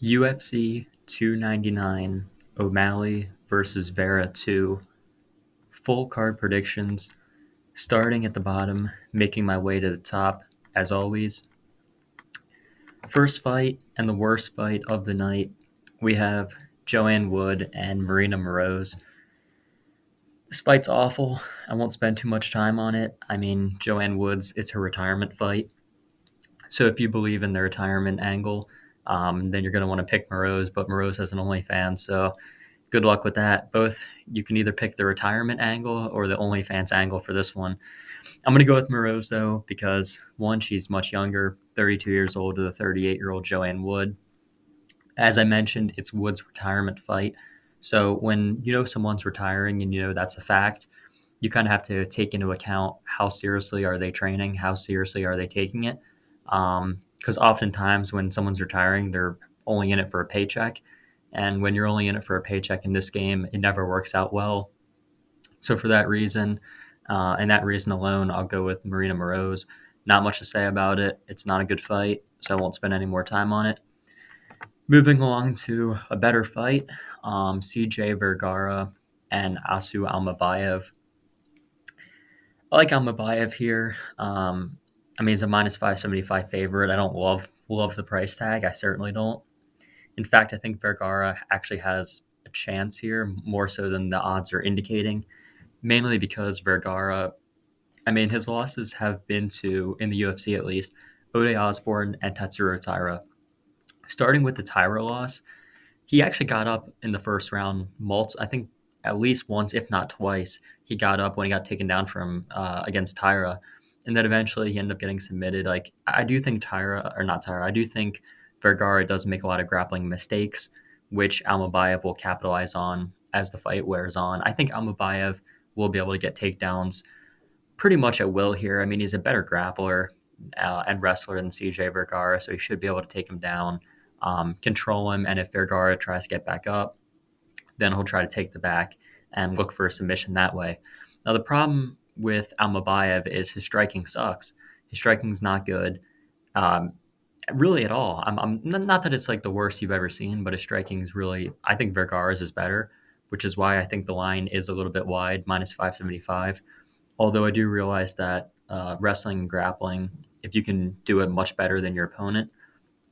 UFC 299, O'Malley versus Vera 2. Full card predictions. Starting at the bottom, making my way to the top, as always. First fight and the worst fight of the night. We have Joanne Wood and Marina Moroz. This fight's awful. I won't spend too much time on it. I mean, Joanne Woods, it's her retirement fight. So if you believe in the retirement angle, then you're going to want to pick Moroz, but Moroz has an OnlyFans, so good luck with that. Both, you can either pick the retirement angle or the OnlyFans angle for this one. I'm going to go with Moroz, though, because one, she's much younger, 32 years old to the 38-year-old Joanne Wood. As I mentioned, it's Wood's retirement fight. So when you know someone's retiring and you know that's a fact, you kind of have to take into account how seriously are they training, how seriously are they taking it. Because oftentimes when someone's retiring, they're only in it for a paycheck. And when you're only in it for a paycheck in this game, it never works out well. So for that reason, and that reason alone, I'll go with Marina Moroz. Not much to say about it. It's not a good fight, so I won't spend any more time on it. Moving along to a better fight, CJ Vergara and Asu Almabayev. I like Almabayev here. I mean, he's a minus 575 favorite. I don't love the price tag. I certainly don't. In fact, I think Vergara actually has a chance here, more so than the odds are indicating, mainly because Vergara, I mean, his losses have been to, in the UFC at least, Ode Osborne and Tatsuro Taira. Starting with the Taira loss, he actually got up in the first round, I think at least once, if not twice. He got up when he got taken down from against Taira, and then eventually he ended up getting submitted. Like, I do think I do think Vergara does make a lot of grappling mistakes, which Almabayev will capitalize on as the fight wears on. I think Almabayev will be able to get takedowns pretty much at will here. I mean, he's a better grappler and wrestler than CJ Vergara, so he should be able to take him down, control him, and if Vergara tries to get back up, then he'll try to take the back and look for a submission that way. Now, the problem with Almabayev is his striking sucks. His striking's not good, really at all. I'm not that it's like the worst you've ever seen, but his striking's really, I think Vergara's is better, which is why I think the line is a little bit wide, minus 575. Although I do realize that wrestling and grappling, if you can do it much better than your opponent,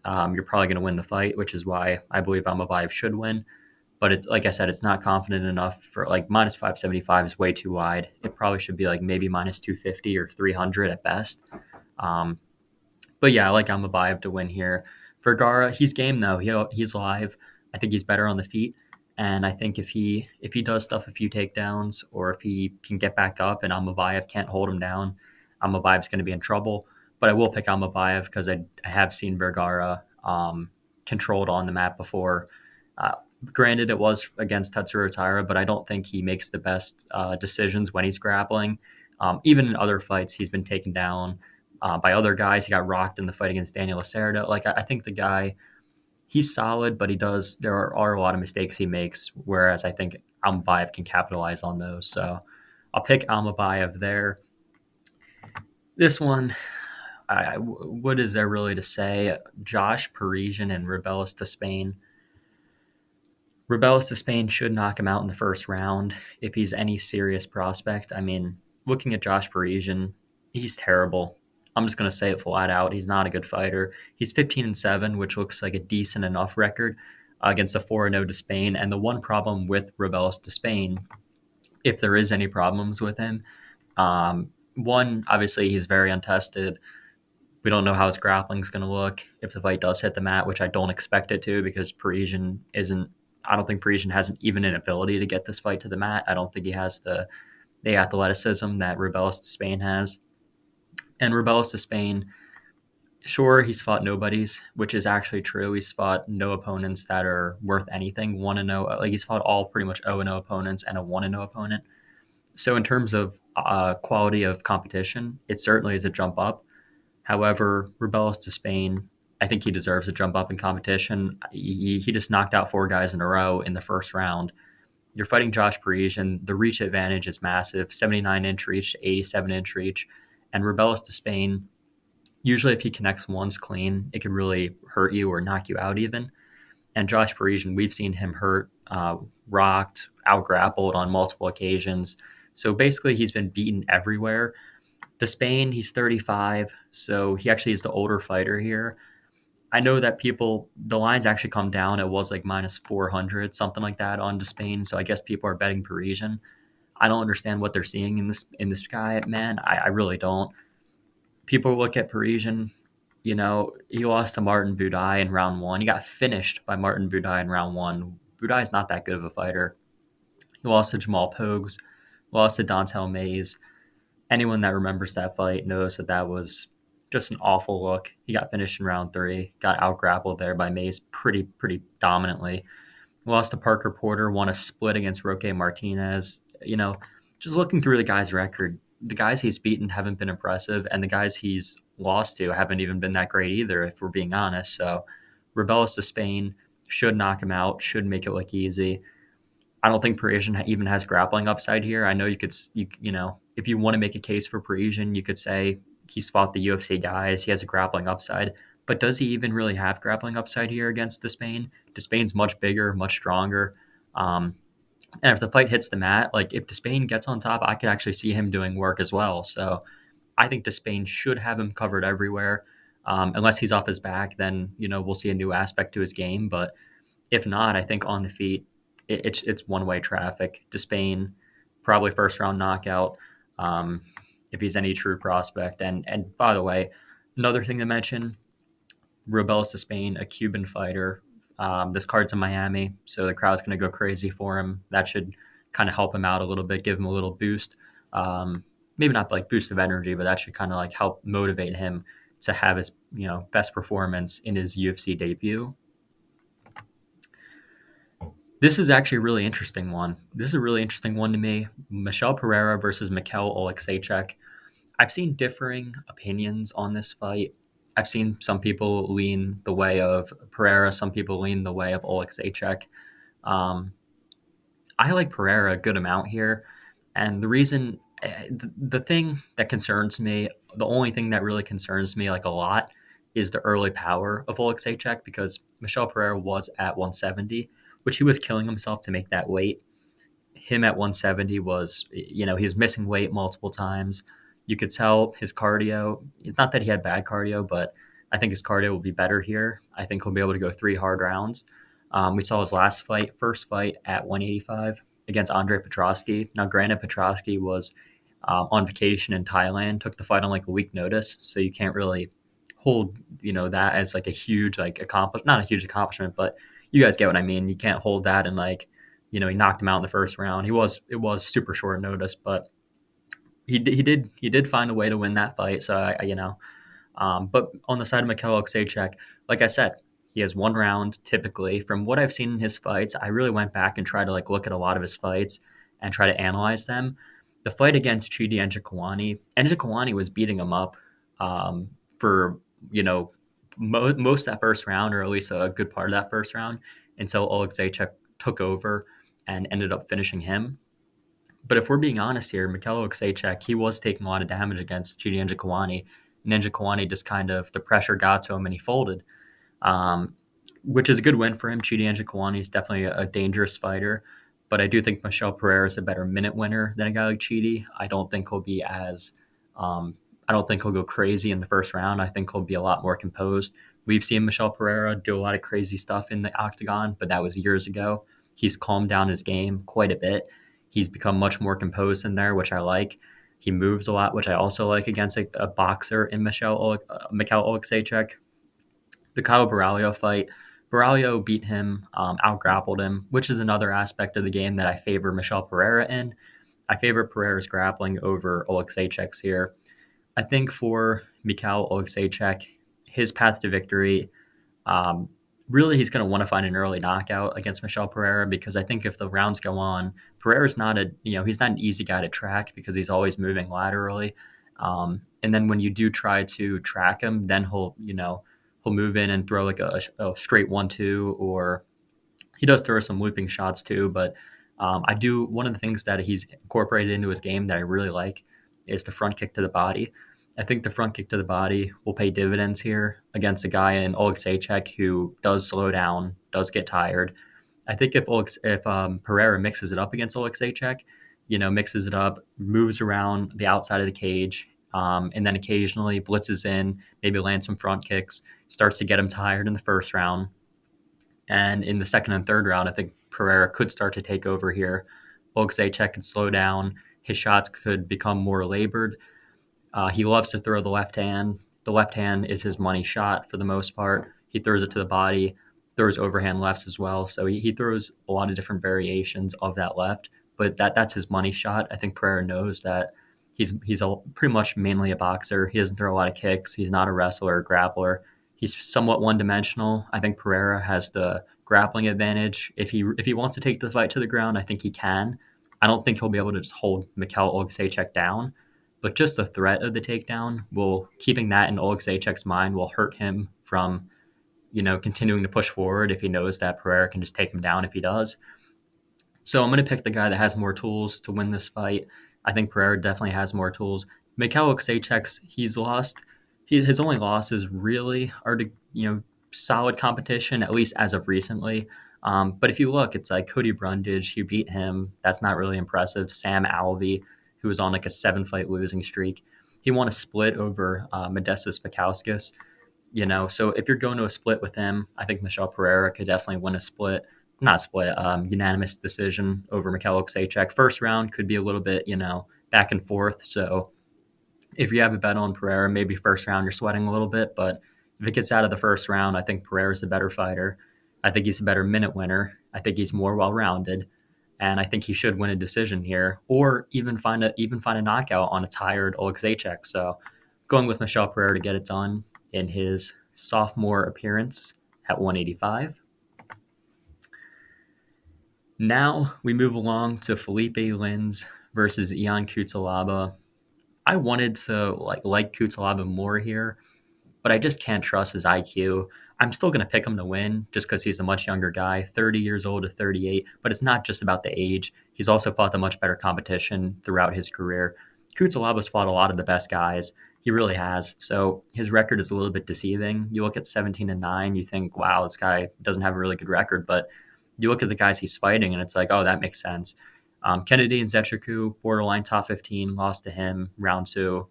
you're probably going to win the fight, which is why I believe Almabayev should win. But it's like I said, it's not confident enough for like minus 575 is way too wide. It probably should be like maybe minus 250 or 300 at best. But yeah, I like Almabayev to win here. Vergara, he's game though. He's live. I think he's better on the feet. And I think if he does stuff a few takedowns or if he can get back up and Almabayev can't hold him down, Almabayev's going to be in trouble. But I will pick Almabayev because I have seen Vergara controlled on the mat before. Granted, it was against Tatsuro Taira, but I don't think he makes the best decisions when he's grappling. Even in other fights, he's been taken down by other guys. He got rocked in the fight against Daniel Lacerda. Like, I think the guy, he's solid, but there are a lot of mistakes he makes, whereas I think Almabayev can capitalize on those. So I'll pick Almabayev there. This one, what is there really to say? Josh Parisian and Rebellis to Spain. Rebellis to Spain should knock him out in the first round if he's any serious prospect. I mean, looking at Josh Parisian, he's terrible. I'm just going to say it flat out. He's not a good fighter. He's 15-7, which looks like a decent enough record against a 4-0 to Spain. And the one problem with Rebellis to Spain, if there is any problems with him, one, obviously he's very untested. We don't know how his grappling is going to look if the fight does hit the mat, which I don't expect it to because I don't think Parisian has even an ability to get this fight to the mat. I don't think he has the athleticism that Rebellis to Spain has. And Rebellis to Spain, sure, he's fought nobodies, which is actually true. He's fought no opponents that are worth anything. 1-0, like he's fought all pretty much 0-0 opponents and a 1-0 opponent. So in terms of quality of competition, it certainly is a jump up. However, Rebellis to Spain, I think he deserves a jump up in competition. He just knocked out 4 guys in a row in the first round. You're fighting Josh Parisian. The reach advantage is massive, 79-inch reach to 87-inch reach. And Rebellis to Spain, usually if he connects once clean, it can really hurt you or knock you out even. And Josh Parisian, we've seen him hurt, rocked, out grappled on multiple occasions. So basically, he's been beaten everywhere. Despain, he's 35, so he actually is the older fighter here. I know that the lines actually come down. It was like minus 400, something like that on Despain. So I guess people are betting Parisian. I don't understand what they're seeing in this guy, man. I really don't. People look at Parisian. He lost to Martin Budai in round one. He got finished by Martin Budai in round one. Budai is not that good of a fighter. He lost to Jamal Pogues, lost to Dontel Mays. Anyone that remembers that fight knows that that was just an awful look. He got finished in round three, got out grappled there by Mays pretty dominantly. Lost to Parker Porter, won a split against Roque Martinez. Just looking through the guy's record, the guys he's beaten haven't been impressive, and the guys he's lost to haven't even been that great either, if we're being honest. So, Rebellis to Spain should knock him out, should make it look easy. I don't think Parisian even has grappling upside here. I know if you want to make a case for Parisian, you could say he's fought the UFC guys, he has a grappling upside. But does he even really have grappling upside here against Despain? Despain's much bigger, much stronger. And if the fight hits the mat, like if Despain gets on top, I could actually see him doing work as well. So I think Despain should have him covered everywhere. Unless he's off his back, then we'll see a new aspect to his game. But if not, I think on the feet, it's one way traffic. Despain, probably first round knockout, if he's any true prospect. And by the way, another thing to mention: Rubeles to Spain, a Cuban fighter. This card's in Miami, so the crowd's going to go crazy for him. That should kind of help him out a little bit, give him a little boost. Maybe not like boost of energy, but that should kind of like help motivate him to have his best performance in his UFC debut. This is actually a really interesting one. This is a really interesting one to me. Michel Pereira versus Mikhail Oleksiejczuk. I've seen differing opinions on this fight. I've seen some people lean the way of Pereira, some people lean the way of Oleksiejczuk. Um, I like Pereira a good amount here, and the thing that concerns me, the only thing that really concerns me like a lot, is the early power of Oleksiejczuk because Michel Pereira was at 170, which he was killing himself to make that weight. Him at 170 was, he was missing weight multiple times. You could tell his cardio. It's not that he had bad cardio, but I think his cardio will be better here. I think he'll be able to go 3 hard rounds. We saw his first fight at 185 against Andre Petrosky. Now, granted, Petrosky was on vacation in Thailand, took the fight on like a week notice, so you can't really hold that as like a huge not a huge accomplishment, but you guys get what I mean. You can't hold that and like he knocked him out in the first round. It was super short notice, but he did find a way to win that fight. So but on the side of Mikhail Oleksiejczuk, like I said, he has one round typically. From what I've seen in his fights, I really went back and tried to like look at a lot of his fights and try to analyze them. The fight against Chidi Njokuani was beating him up for most of that first round, or at least a good part of that first round, until Oleksiejczuk took over and ended up finishing him. But if we're being honest here, Mikhail Oleksiejczuk, he was taking a lot of damage against Chidi Njokuani. Njokuani just kind of, the pressure got to him and he folded, which is a good win for him. Chidi Njokuani is definitely a dangerous fighter, but I do think Michel Pereira is a better minute winner than a guy like Chidi. I don't think he'll go crazy in the first round. I think he'll be a lot more composed. We've seen Michel Pereira do a lot of crazy stuff in the octagon, but that was years ago. He's calmed down his game quite a bit. He's become much more composed in there, which I like. He moves a lot, which I also like against a boxer in Mikhail Oleksiejczuk. The Kyle Baralho fight, Baralho beat him, out-grappled him, which is another aspect of the game that I favor Michel Pereira in. I favor Pereira's grappling over Oleksiejczuk's here. I think for Mikhail Oleksiejczuk, his path to victory, really he's going to want to find an early knockout against Michel Pereira, because I think if the rounds go on, Pereira's not he's not an easy guy to track because he's always moving laterally. And then when you do try to track him, then he'll move in and throw like a straight 1-2, or he does throw some looping shots too. But one of the things that he's incorporated into his game that I really like is the front kick to the body. I think the front kick to the body will pay dividends here against a guy in Oleksiejczuk who does slow down, does get tired. I think if Pereira mixes it up against Oleksiejczuk, mixes it up, moves around the outside of the cage, and then occasionally blitzes in, maybe lands some front kicks, starts to get him tired in the first round. And in the second and third round, I think Pereira could start to take over here. Oleksiejczuk could slow down. His shots could become more labored. He loves to throw the left hand. The left hand is his money shot for the most part. He throws it to the body, throws overhand lefts as well. So he throws a lot of different variations of that left, but that's his money shot. I think Pereira knows that he's pretty much mainly a boxer. He doesn't throw a lot of kicks. He's not a wrestler or grappler. He's somewhat one-dimensional. I think Pereira has the grappling advantage. If he wants to take the fight to the ground, I think he can. I don't think he'll be able to just hold Mikhail Oleksiejczuk down, but just the threat of the takedown keeping that in Oleksiejczuk's mind will hurt him from, continuing to push forward if he knows that Pereira can just take him down if he does. So I'm going to pick the guy that has more tools to win this fight. I think Pereira definitely has more tools. Mikhail Oleksiejczuk, his only losses really are to, solid competition, at least as of recently. But if you look, it's like Cody Brundage, who beat him. That's not really impressive. Sam Alvey, who was on like a 7-fight losing streak. He won a split over Modestas Bukauskas. So if you're going to a split with him, I think Michel Pereira could definitely win a split. Not split, unanimous decision over Mikhail Oleksiejczuk. First round could be a little bit, back and forth. So if you have a bet on Pereira, maybe first round you're sweating a little bit. But if it gets out of the first round, I think Pereira's the better fighter. I think he's a better minute winner. I think he's more well-rounded. And I think he should win a decision here, or even find a knockout on a tired Oleksiejczuk. So going with Michel Pereira to get it done in his sophomore appearance at 185. Now we move along to Felipe Lins versus Ion Cutelaba. I wanted to like Cutelaba more here, but I just can't trust his IQ. I'm still going to pick him to win just because he's a much younger guy, 30 years old to 38, but it's not just about the age. He's also fought the much better competition throughout his career. Cutelaba's fought a lot of the best guys. He really has. So his record is a little bit deceiving. You look at 17-9, you think, wow, this guy doesn't have a really good record, but you look at the guys he's fighting and it's like, oh, that makes sense. Kennedy Nzechukwu, borderline top 15, lost to him round 2.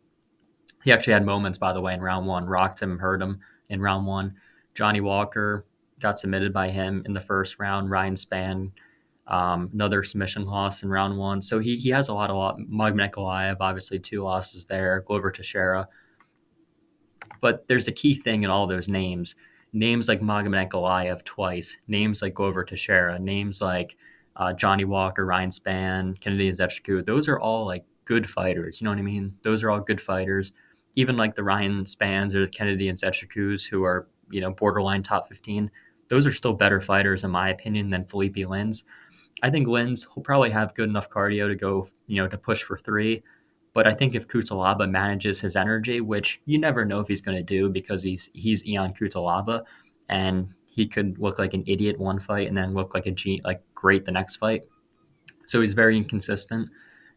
He actually had moments, by the way, in round 1, rocked him, hurt him in round 1. Johnny Walker got submitted by him in the first round. Ryan Spann, another submission loss in round 1. So he has a lot. Magomedov, obviously 2 losses there. Glover Teixeira. But there's a key thing in all those names. Names like Magomedov twice. Names like Glover Teixeira. Names like Johnny Walker, Ryan Spann, Kennedy Nzechukwu. Those are all like good fighters. You know what I mean? Those are all good fighters. Even like the Ryan Spanns or the Kennedy Nzechukwus who are, borderline top 15. Those are still better fighters, in my opinion, than Felipe Lins. I think Lins will probably have good enough cardio to go, to push for 3. But I think if Cutelaba manages his energy, which you never know if he's going to do because he's Ion Cutelaba, and he could look like an idiot one fight and then look like great the next fight. So he's very inconsistent.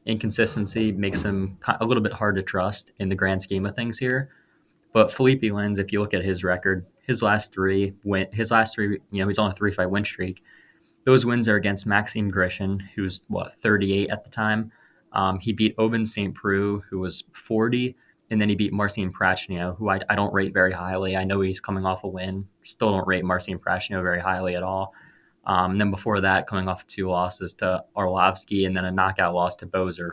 Inconsistency makes him a little bit hard to trust in the grand scheme of things here. But Felipe Lins, if you look at his record, his last three, he's on a 3-fight win streak. Those wins are against Maxime Grishin, who's 38 at the time. He beat Oben St. Preux, who was 40, and then he beat Marcin Prachnio, who I don't rate very highly. I know he's coming off a win. Still don't rate Marcin Prachnio very highly at all. And then before that, coming off 2 losses to Arlovsky and then a knockout loss to Bozer.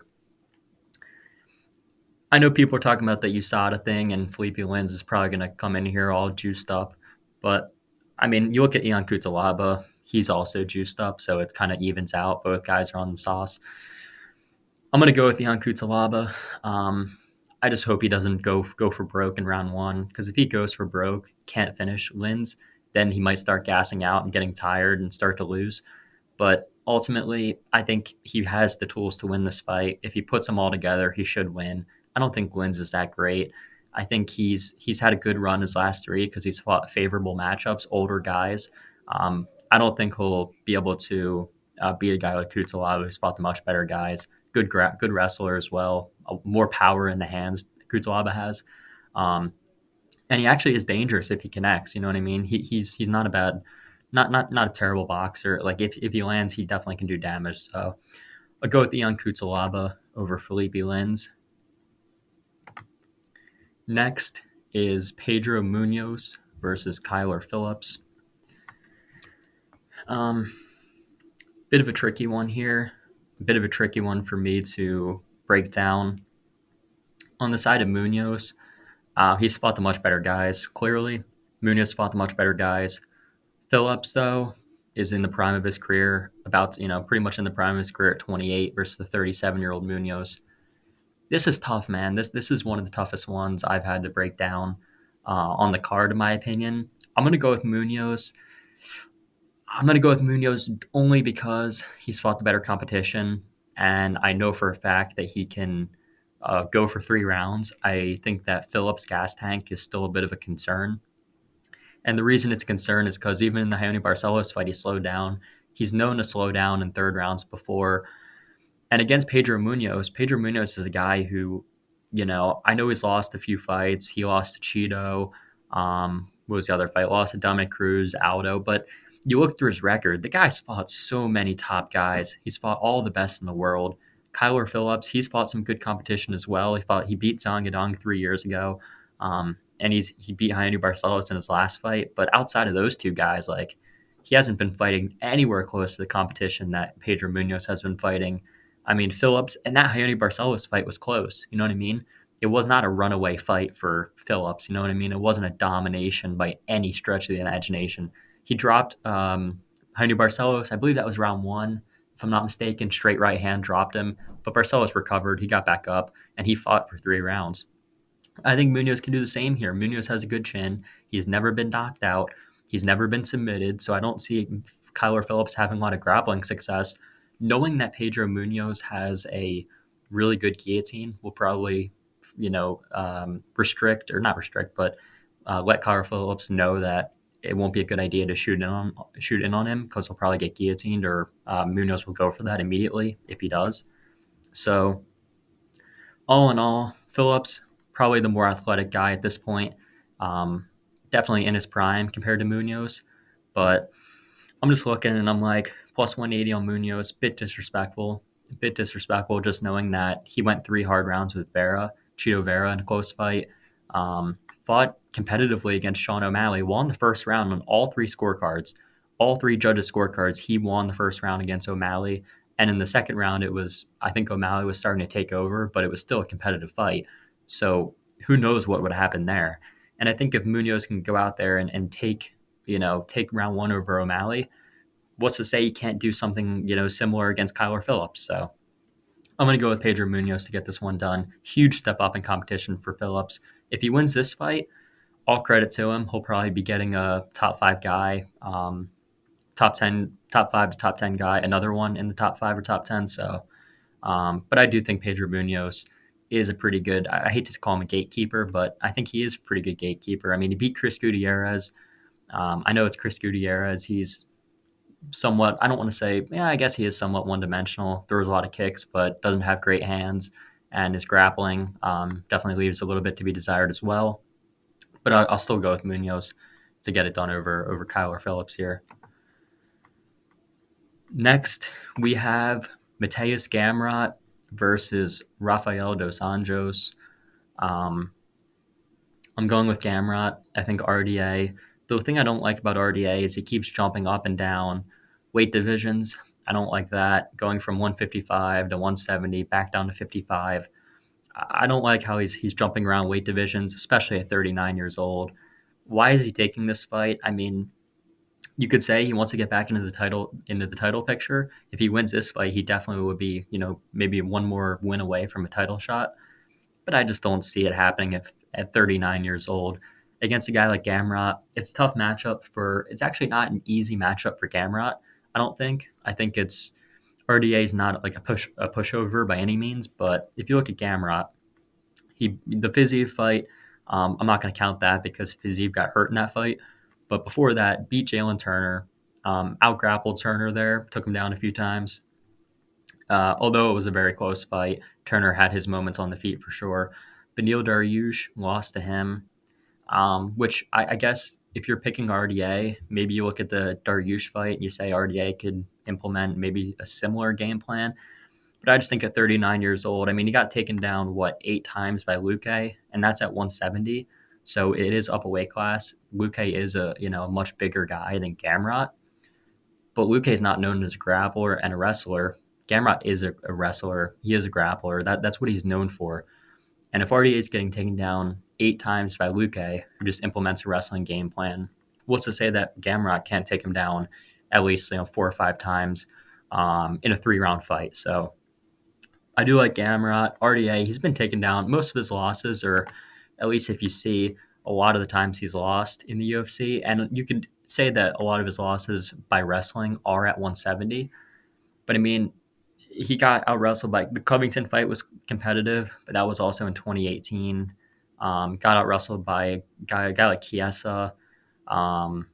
I know people are talking about the USADA thing, and Felipe Lins is probably going to come in here all juiced up. But, I mean, you look at Ion Cutelaba, he's also juiced up, so it kind of evens out. Both guys are on the sauce. I'm going to go with Ion Cutelaba. I just hope he doesn't go for broke in round 1, because if he goes for broke, can't finish Lins, then he might start gassing out and getting tired and start to lose. But ultimately, I think he has the tools to win this fight. If he puts them all together, he should win. I don't think Lins is that great. I think he's had a good run his last 3 because he's fought favorable matchups, older guys. I don't think he'll be able to beat a guy like Cutelaba who's fought the much better guys. Good wrestler as well. More power in the hands Cutelaba has. And he actually is dangerous if he connects. You know what I mean? He's not a bad not a terrible boxer. Like if he lands, he definitely can do damage. So I'll go with Ion Cutelaba over Felipe Lins. Next is Pedro Munoz versus Kyler Phillips. Um, Bit of a tricky one here. A bit of a tricky one for me to break down. On the side of Munoz, he's fought the much better guys, clearly. Munoz fought the much better guys. Phillips, though, is in the prime of his career, pretty much in the prime of his career at 28 versus the 37-year-old Munoz. This is tough, man. This is one of the toughest ones I've had to break down on the card, in my opinion. I'm going to go with Munoz. I'm going to go with Munoz only because he's fought the better competition, and I know for a fact that he can go for 3 rounds. I think that Phillips' gas tank is still a bit of a concern. And the reason it's a concern is because even in the Raoni Barcelos fight, he slowed down. He's known to slow down in third rounds before. And against Pedro Munoz is a guy who, I know he's lost a few fights. He lost to Cheeto. What was the other fight? Lost to Dominic Cruz, Aldo. But you look through his record, the guy's fought so many top guys. He's fought all the best in the world. Kyler Phillips, he's fought some good competition as well. He beat Zhang Yadong 3 years ago. And he beat Raoni Barcelos in his last fight. But outside of those two guys, like, he hasn't been fighting anywhere close to the competition that Pedro Munoz has been fighting. I mean, Phillips and that Raoni Barcelos fight was close. You know what I mean? It was not a runaway fight for Phillips. You know what I mean? It wasn't a domination by any stretch of the imagination. He dropped Raoni Barcelos. I believe that was round 1, if I'm not mistaken. Straight right hand dropped him, but Barcelos recovered. He got back up and he fought for 3 rounds. I think Munoz can do the same here. Munoz has a good chin. He's never been knocked out. He's never been submitted. So I don't see Kyler Phillips having a lot of grappling success. Knowing that Pedro Munoz has a really good guillotine will probably, restrict or not restrict, but let Kyler Phillips know that it won't be a good idea to shoot in on him because he'll probably get guillotined, or Munoz will go for that immediately if he does. So all in all, Phillips, probably the more athletic guy at this point. Definitely in his prime compared to Munoz. But I'm just looking and I'm like, plus 180 on Munoz, bit disrespectful. A bit disrespectful just knowing that he went 3 hard rounds with Cheeto Vera in a close fight. Fought competitively against Sean O'Malley, won the first round on all 3 scorecards. All 3 judges' scorecards, he won the first round against O'Malley. And in the second round, I think O'Malley was starting to take over, but it was still a competitive fight. So who knows what would happen there. And I think if Munoz can go out there and take round 1 over O'Malley, what's to say he can't do something, similar against Kyler Phillips? So I'm going to go with Pedro Munoz to get this one done. Huge step up in competition for Phillips. If he wins this fight, all credit to him. He'll probably be getting a top 5 guy, top 5 to top 10 guy, another one in the top 5 or top 10. So, but I do think Pedro Munoz is a pretty good, I hate to call him a gatekeeper, but I think he is a pretty good gatekeeper. I mean, he beat Chris Gutierrez. I know it's Chris Gutierrez. He's somewhat, I don't want to say, yeah, I guess he is somewhat one-dimensional. Throws a lot of kicks, but doesn't have great hands, and his grappling definitely leaves a little bit to be desired as well. But I'll still go with Munoz to get it done over Kyler Phillips here. Next, we have Mateus Gamrot versus Rafael dos Anjos. I'm going with Gamrot. I think RDA. The thing I don't like about RDA is he keeps jumping up and down weight divisions. I don't like that. Going from 155 to 170, back down to 55. I don't like how he's jumping around weight divisions, especially at 39 years old. Why is he taking this fight? I mean, you could say he wants to get back into the title picture. If he wins this fight, he definitely would be, maybe one more win away from a title shot. But I just don't see it happening at 39 years old against a guy like Gamrot. It's a tough matchup it's actually not an easy matchup for Gamrot. I don't think. I think RDA is not like a pushover by any means. But if you look at Gamrot, the Fiziev fight, I'm not going to count that because Fiziev got hurt in that fight. But before that, beat Jalen Turner, out-grappled Turner there, took him down a few times. Although it was a very close fight, Turner had his moments on the feet for sure. Beneil Dariush lost to him, which I guess if you're picking RDA, maybe you look at the Dariush fight and you say RDA could implement maybe a similar game plan. But I just think at 39 years old, I mean, he got taken down, what, 8 times by Luque, and that's at 170. So it is up a weight class. Luque is a much bigger guy than Gamrot, but Luque is not known as a grappler and a wrestler. Gamrot is a wrestler. He is a grappler. That's what he's known for. And if RDA is getting taken down 8 times by Luque, who just implements a wrestling game plan, what's to say that Gamrot can't take him down at least 4 or 5 times in a 3-round fight? So I do like Gamrot. RDA, he's been taken down. Most of his losses, or at least if you see a lot of the times he's lost in the UFC, and you could say that a lot of his losses by wrestling are at 170. But I mean, he got out wrestled by the Covington fight was competitive, but that was also in 2018. Got out wrestled by a guy like Chiesa. Um,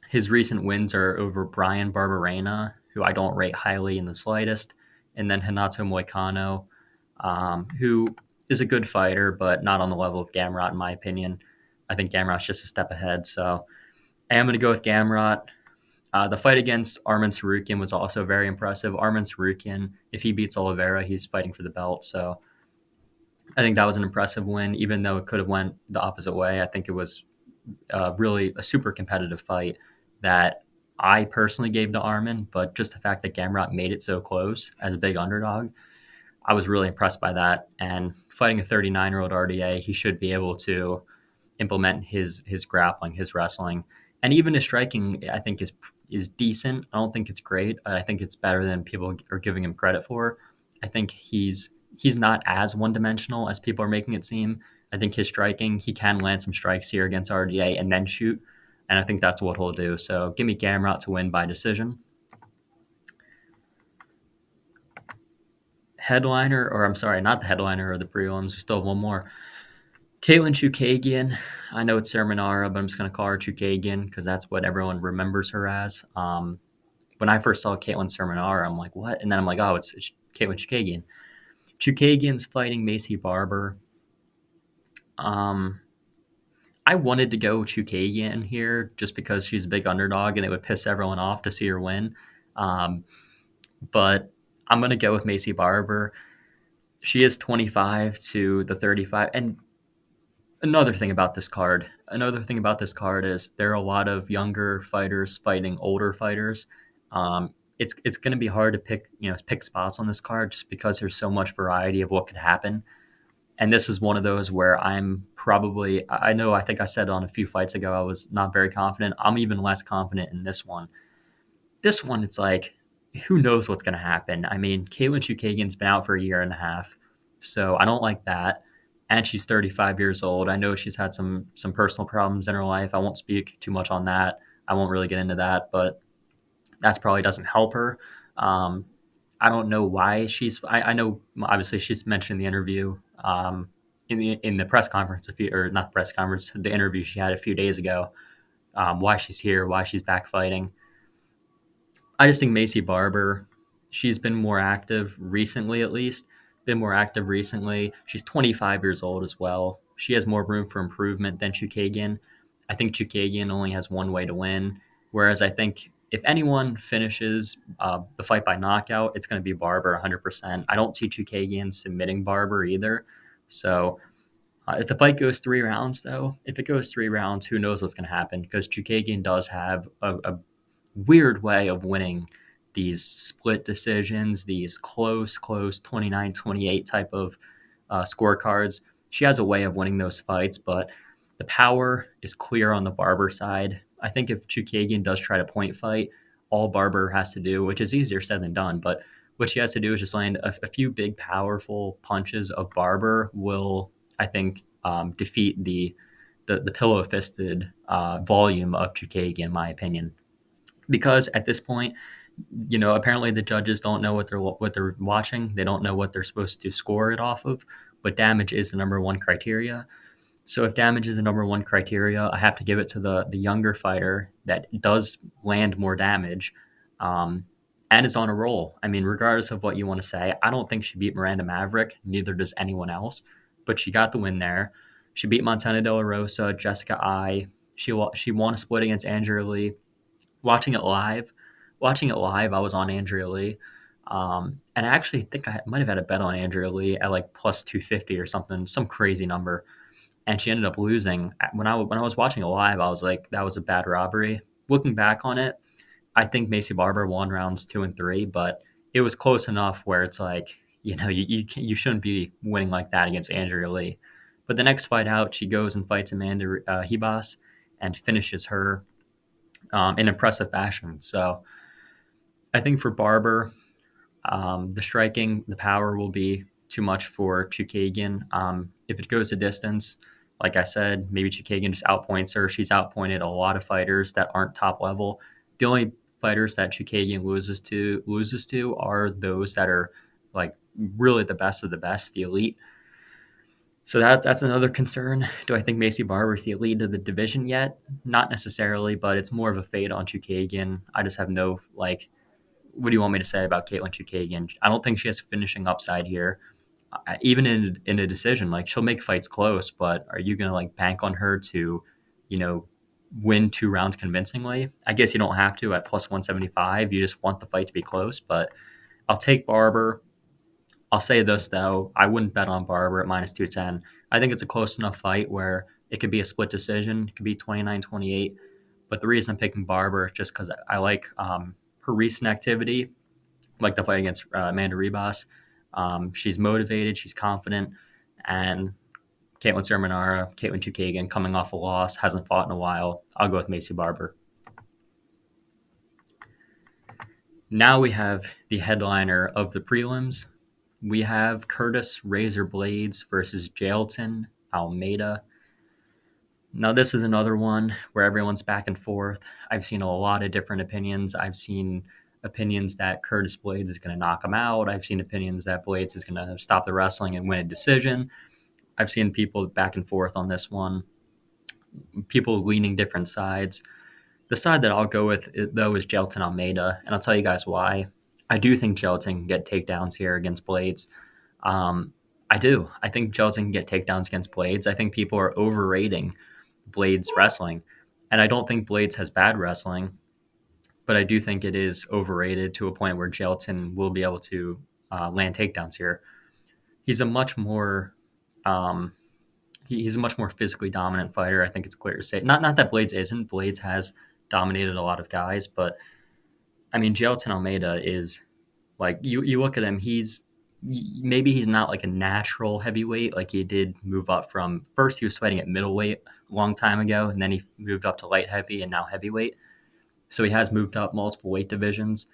his recent wins are over Brian Barberena, who I don't rate highly in the slightest, and then Hanato Moicano, who is a good fighter, but not on the level of Gamrot, in my opinion. I think Gamrot's just a step ahead. So I am going to go with Gamrot. The fight against Arman Sarukian was also very impressive. Arman Sarukian, if he beats Oliveira, he's fighting for the belt. So I think that was an impressive win, even though it could have went the opposite way. I think it was really a super competitive fight that I personally gave to Arman, but just the fact that Gamrot made it so close as a big underdog, I was really impressed by that. And fighting a 39-year-old RDA, he should be able to implement his grappling, his wrestling, and even his striking. I think is decent. I don't think it's great. I think it's better than people are giving him credit for. I think he's not as one dimensional as people are making it seem. I think his striking, he can land some strikes here against RDA and then shoot, and I think that's what he'll do. So give me Gamrot to win by decision. Headliner, or I'm sorry, not the headliner or the prelims. We still have one more. Caitlin Chukagian. I know it's Sermonara, but I'm just going to call her Chukagian because that's what everyone remembers her as. When I first saw Caitlin Sermonara, I'm like, what? And then I'm like, oh, it's Caitlin Chukagian. Chukagian's fighting Macy Barber. I wanted to go Chukagian here just because she's a big underdog and it would piss everyone off to see her win. But I'm going to go with Macy Barber. She is 25 to the 35. And another thing about this card is there are a lot of younger fighters fighting older fighters. It's going to be hard to pick spots on this card just because there's so much variety of what could happen. And this is one of those where I think I said on a few fights ago I was not very confident. I'm even less confident in this one. This one, it's like, who knows what's going to happen? I mean, Caitlin Chukagian's been out for a year and a half, so I don't like that. And she's 35 years old. I know she's had some personal problems in her life. I won't speak too much on that. I won't really get into that, but that probably doesn't help her. I don't know why I know obviously she's mentioned in the interview, in the press conference or not the press conference, the interview she had a few days ago, why she's here, why she's back fighting. I just think Macy Barber, she's been more active recently, at least. She's 25 years old as well. She has more room for improvement than Chukagian. I think Chukagian only has one way to win, whereas I think if anyone finishes the fight by knockout, it's going to be Barber 100%. I don't see Chukagian submitting Barber either. So if the fight goes 3 rounds, though, who knows what's going to happen? Because Chukagian does have a weird way of winning these split decisions, these close 29-28 type of scorecards. She has a way of winning those fights, but the power is clear on the Barber side. I think if Chukagian does try to point fight, all Barber has to do, which is easier said than done, but what she has to do is just land a few big, powerful punches of Barber will, I think, defeat the pillow-fisted volume of Chukagian, in my opinion. Because at this point, apparently the judges don't know what they're watching. They don't know what they're supposed to score it off of. But damage is the number one criteria. So if damage is the number one criteria, I have to give it to the younger fighter that does land more damage, and is on a roll. I mean, regardless of what you want to say, I don't think she beat Miranda Maverick. Neither does anyone else. But she got the win there. She beat Montana De La Rosa, Jessica Ai. She won a split against Andrea Lee. Watching it live, I was on Andrea Lee, and I actually think I might have had a bet on Andrea Lee at like plus 250 or something, some crazy number, and she ended up losing. When I was watching it live, I was like, that was a bad robbery. Looking back on it, I think Macy Barber won rounds 2 and 3, but it was close enough where it's like, you shouldn't be winning like that against Andrea Lee. But the next fight out, she goes and fights Amanda Hebas and finishes her in impressive fashion. So I think for Barber, the striking, the power will be too much for Chukagian. If it goes a distance, like I said, maybe Chukagian just outpoints her. She's outpointed a lot of fighters that aren't top level. The only fighters that Chukagian loses to are those that are like really the best of the best, the elite. So that's another concern. Do I think Macy Barber is the elite of the division yet? Not necessarily, but it's more of a fade on Chukagian. I just have no like. What do you want me to say about Caitlin Chukagian? I don't think she has finishing upside here. Even in a decision, like she'll make fights close, but are you gonna like bank on her to, you know, win 2 rounds convincingly? I guess you don't have to at plus 175. You just want the fight to be close, but I'll take Barber. I'll say this though, I wouldn't bet on Barber at minus 210. I think it's a close enough fight where it could be a split decision. It could be 29-28. But the reason I'm picking Barber is just because I like her recent activity, like the fight against Amanda Ribas. She's motivated, she's confident, and Caitlin Sermonara, Caitlin Chukagian, coming off a loss, hasn't fought in a while. I'll go with Macy Barber. Now we have the headliner of the prelims. We have Curtis Razor Blades versus Jailton Almeida. Now, this is another one where everyone's back and forth. I've seen a lot of different opinions. I've seen opinions that Curtis Blades is going to knock him out. I've seen opinions that Blades is going to stop the wrestling and win a decision. I've seen people back and forth on this one, people leaning different sides. The side that I'll go with, though, is Jailton Almeida, and I'll tell you guys why. I do think Jailton can get takedowns here against Blades. I do. I think Jailton can get takedowns against Blades. I think people are overrating Blades wrestling. And I don't think Blades has bad wrestling, but I do think it is overrated to a point where Jailton will be able to land takedowns here. He's a much more he's a much more physically dominant fighter. I think it's clear to say. Not that Blades isn't. Blades has dominated a lot of guys, but I mean Jailton Almeida is like you look at him, maybe he's not like a natural heavyweight. Like he did move up from first he was fighting at middleweight a long time ago, and then he moved up to light heavy and now heavyweight. So he has moved up multiple weight divisions.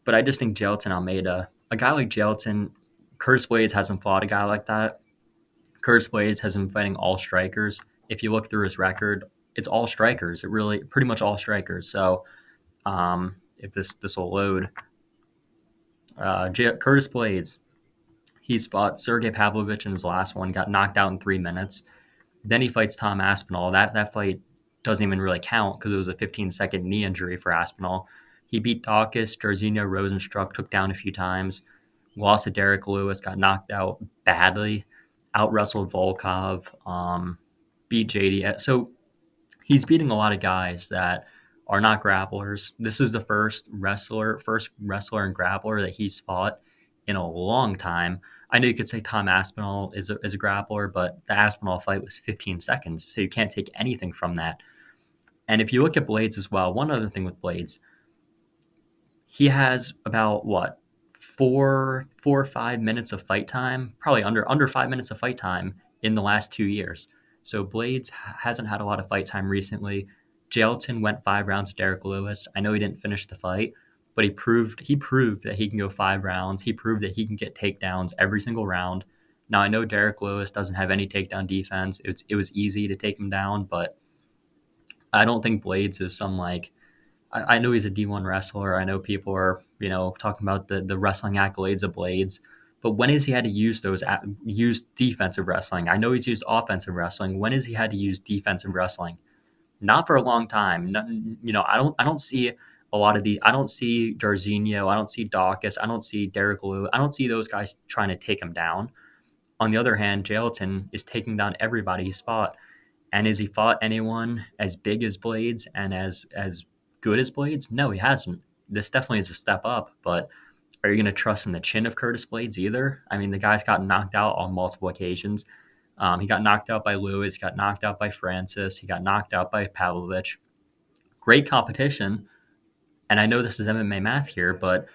But I just think Jailton Almeida, a guy like Jailton, Curtis Blades hasn't fought a guy like that. Curtis Blades has been fighting all strikers. If you look through his record, it's all strikers. It really pretty much all strikers. So if this will load, Curtis Blades, he's fought Sergey Pavlovich in his last one, got knocked out in 3 minutes. Then he fights Tom Aspinall. That fight doesn't even really count because it was a 15-second knee injury for Aspinall. He beat Dawkins, Jairzinho Rosenstruck, took down a few times, lost to Derek Lewis, got knocked out badly, out-wrestled Volkov, beat JD. So he's beating a lot of guys that are not grapplers. This is the first wrestler and grappler that he's fought in a long time. I know you could say Tom Aspinall is a grappler, but the Aspinall fight was 15 seconds, so you can't take anything from that. And if you look at Blades as well, one other thing with Blades, he has about 4 or 5 minutes of fight time, probably under 5 minutes of fight time in the last 2 years. So Blades hasn't had a lot of fight time recently. Jailton went 5 rounds with Derek Lewis. I know he didn't finish the fight, but he proved that he can go 5 rounds. He proved that he can get takedowns every single round. Now I know Derek Lewis doesn't have any takedown defense. It was easy to take him down, but I don't think Blades is some like I know he's a D1 wrestler. I know people are, talking about the wrestling accolades of Blades, but when has he had to use defensive wrestling? I know he's used offensive wrestling. When has he had to use defensive wrestling? Not for a long time. I don't see a lot of I don't see Jairzinho. I don't see Dawkins. I don't see Derek Lewis. I don't see those guys trying to take him down. On the other hand, Jailton is taking down everybody he's fought. And has he fought anyone as big as Blades and as good as Blades? No, he hasn't. This definitely is a step up, but are you going to trust in the chin of Curtis Blades either? I mean, the guy's got knocked out on multiple occasions. He got knocked out by Lewis, got knocked out by Francis, he got knocked out by Pavlovich. Great competition. And I know this is MMA math here, but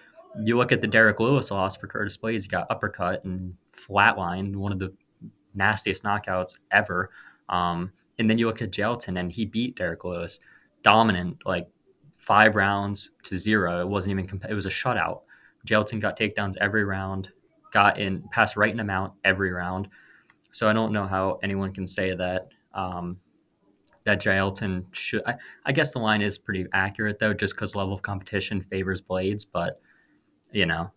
you look at the Derek Lewis loss for Curtis Blades, he got uppercut and flatlined, one of the nastiest knockouts ever. And then you look at Gelton, and he beat Derek Lewis, dominant, like 5 rounds to 0. It wasn't even it was a shutout. Gelton got takedowns every round, got in passed right in him out every round. So I don't know how anyone can say that that Gelton should. I guess the line is pretty accurate though, just because level of competition favors Blades. But you know,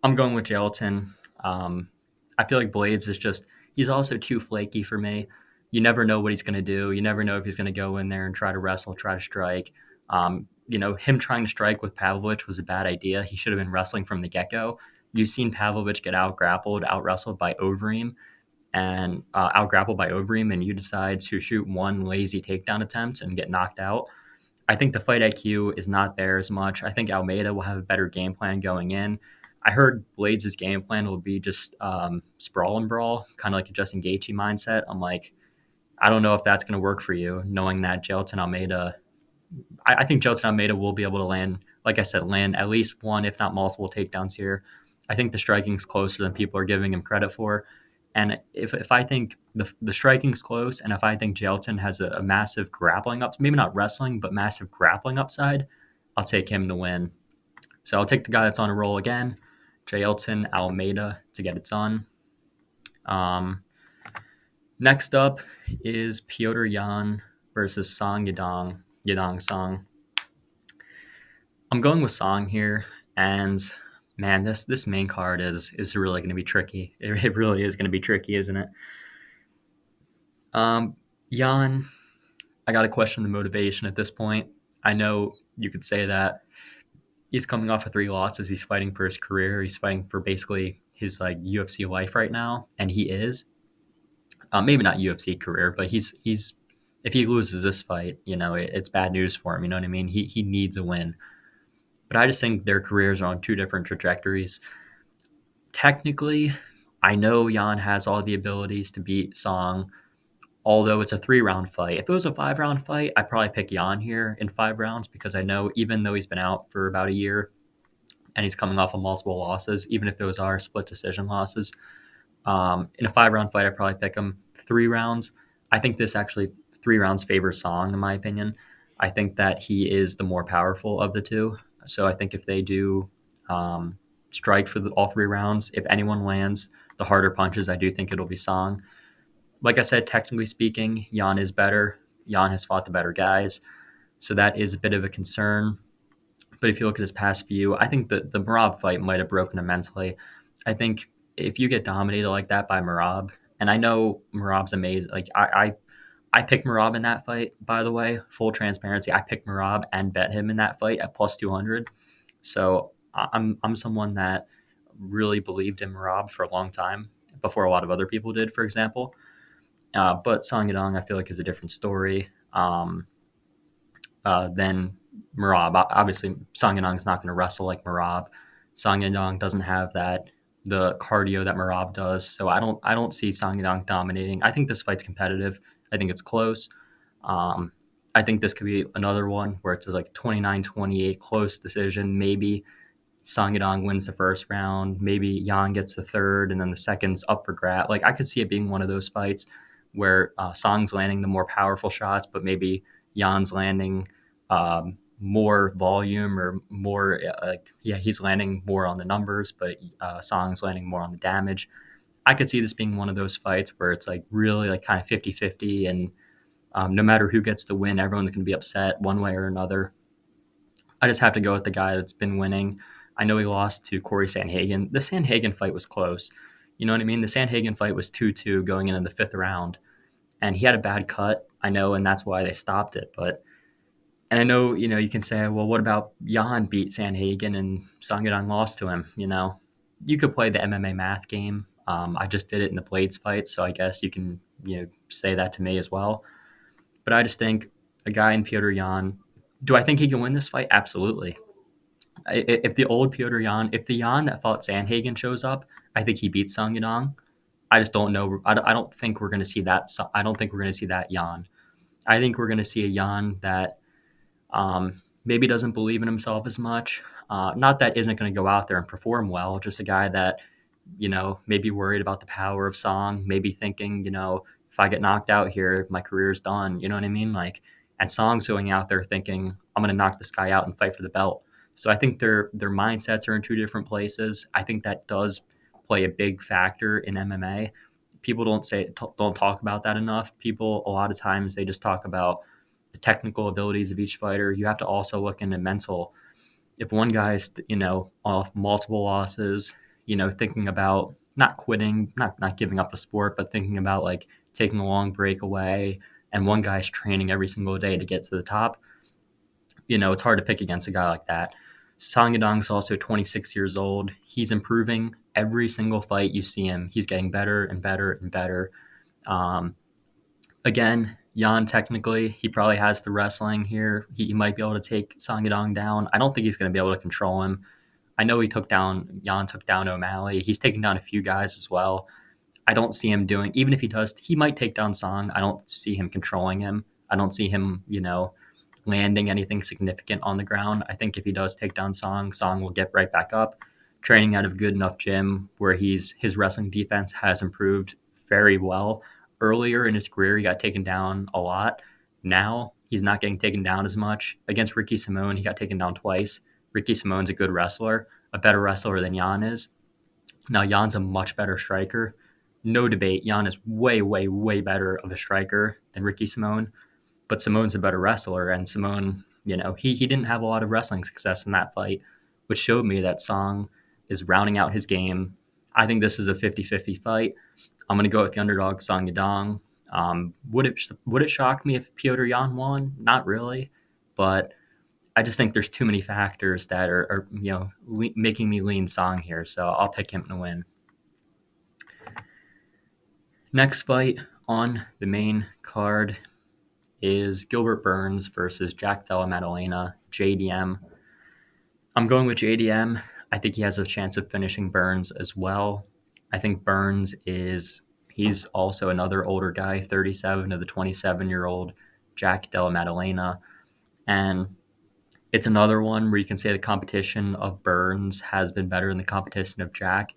I'm going with Gelton. I feel like Blades is just, he's also too flaky for me. You never know what he's going to do. You never know if he's going to go in there and try to wrestle, try to strike. Him trying to strike with Pavlovich was a bad idea. He should have been wrestling from the get-go. You've seen Pavlovich get out-grappled, out-wrestled by Overeem, and out-grappled by Overeem, and you decide to shoot one lazy takedown attempt and get knocked out. I think the fight IQ is not there as much. I think Almeida will have a better game plan going in. I heard Blades' game plan will be just sprawl and brawl, kind of like a Justin Gaethje mindset. I'm like, I don't know if that's going to work for you, knowing that Gelton Almeida. I think Gelton Almeida will be able to land, like I said, land at least one, if not multiple takedowns here. I think the striking's closer than people are giving him credit for. And if I think the striking's close, and if I think Gelton has a massive grappling up, maybe not wrestling, but massive grappling upside, I'll take him to win. So I'll take the guy that's on a roll again, Gelton Almeida, to get it done. Next up is Petr Yan versus Song Yadong Song. I'm going with Song here, and man, this main card is really going to be tricky. It really is going to be tricky, isn't it? Yan, I got to question the motivation at this point. I know you could say that he's coming off of 3 losses. He's fighting for his career. He's fighting for basically his like UFC life right now, and he is. Maybe not UFC career, but he's if he loses this fight, it's bad news for him. You know what I mean? He needs a win. But I just think their careers are on 2 different trajectories. Technically, I know Yan has all the abilities to beat Song, although it's a 3-round fight. If it was a 5-round fight, I'd probably pick Yan here in 5 rounds because I know even though he's been out for about a year and he's coming off of multiple losses, even if those are split decision losses, in a 5-round fight, I'd probably pick him. 3 rounds, I think this actually 3 rounds favors Song, in my opinion. I think that he is the more powerful of the 2. So I think if they do strike for all 3 rounds, if anyone lands the harder punches, I do think it'll be Song. Like I said, technically speaking, Yan is better. Yan has fought the better guys. So that is a bit of a concern. But if you look at his past few, I think the Merab fight might have broken him mentally. I think if you get dominated like that by Merab, and I know Merab's amazing. Like I picked Merab in that fight, by the way. Full transparency, I picked Merab and bet him in that fight at plus 200. So I'm someone that really believed in Merab for a long time, before a lot of other people did, for example. But Song Yadong, I feel like, is a different story than Merab. Obviously, Song Yadong is not going to wrestle like Merab. Song Yadong doesn't have the cardio that Merab does. So I don't see Song Yadong dominating. I think this fight's competitive. I think it's close. I think this could be another one where it's like 29-28 close decision. Maybe Song Yadong wins the first round. Maybe Yan gets the third, and then the second's up for grab. Like, I could see it being one of those fights where Song's landing the more powerful shots, but maybe Yan's landing more volume or more he's landing more on the numbers, but Song's landing more on the damage. I could see this being one of those fights where it's like really like kind of 50-50, and no matter who gets the win, everyone's going to be upset one way or another. I just have to go with the guy that's been winning. I know he lost to Corey Sandhagen. The Sandhagen fight was close. You know what I mean? The Sandhagen fight was 2-2 going into the 5th round, and he had a bad cut, I know, and that's why they stopped it. And I know, you can say, well, what about Yan beat Sandhagen and Song Yadong lost to him? You could play the MMA math game. I just did it in the Blades fight, so I guess you can, say that to me as well. But I just think a guy in Petr Yan. Do I think he can win this fight? Absolutely. If the old Petr Yan, if the Yan that fought Sandhagen shows up, I think he beats Song Yadong. I just don't know. I don't think we're going to see that. I don't think we're going to see that Yan. I think we're going to see a Yan that maybe doesn't believe in himself as much. Not that isn't going to go out there and perform well. Just a guy that maybe worried about the power of Song. Maybe thinking, if I get knocked out here, my career's done. You know what I mean? Like, and Song's going out there thinking, I'm going to knock this guy out and fight for the belt. So I think their mindsets are in two different places. I think that does play a big factor in MMA. People don't talk about that enough. People a lot of times they just talk about the technical abilities of each fighter. You have to also look into mental. If one guy's off multiple losses, thinking about not quitting, not giving up the sport, but thinking about like taking a long break away, and one guy's training every single day to get to the top, it's hard to pick against a guy like that. Song Yadong's also 26 years old. He's improving every single fight you see him. He's getting better and better and better. Um, Again, Yan technically, he probably has the wrestling here. He might be able to take Song Yadong down. I don't think he's going to be able to control him. I know Yan took down O'Malley. He's taken down a few guys as well. I don't see him doing, even if he does, he might take down Song. I don't see him controlling him. I don't see him, landing anything significant on the ground. I think if he does take down Song, Song will get right back up, training out of a good enough gym where his wrestling defense has improved very well. Earlier in his career, he got taken down a lot. Now he's not getting taken down as much. Against Ricky Simone, he got taken down twice. Ricky Simone's a good wrestler, a better wrestler than Yan is. Now Jan's a much better striker. No debate. Yan is way, way, way better of a striker than Ricky Simone. But Simone's a better wrestler, and Simone, he didn't have a lot of wrestling success in that fight, which showed me that Song is rounding out his game. I think this is a 50-50 fight. I'm going to go with the underdog, Song Yadong. Would it shock me if Petr Yan won? Not really, but I just think there's too many factors that are making me lean Song here, so I'll pick him to win. Next fight on the main card is Gilbert Burns versus Jack Della Maddalena, JDM. I'm going with JDM. I think he has a chance of finishing Burns as well. I think he's also another older guy, 37 to the 27-year-old Jack Della Maddalena. And it's another one where you can say the competition of Burns has been better than the competition of Jack.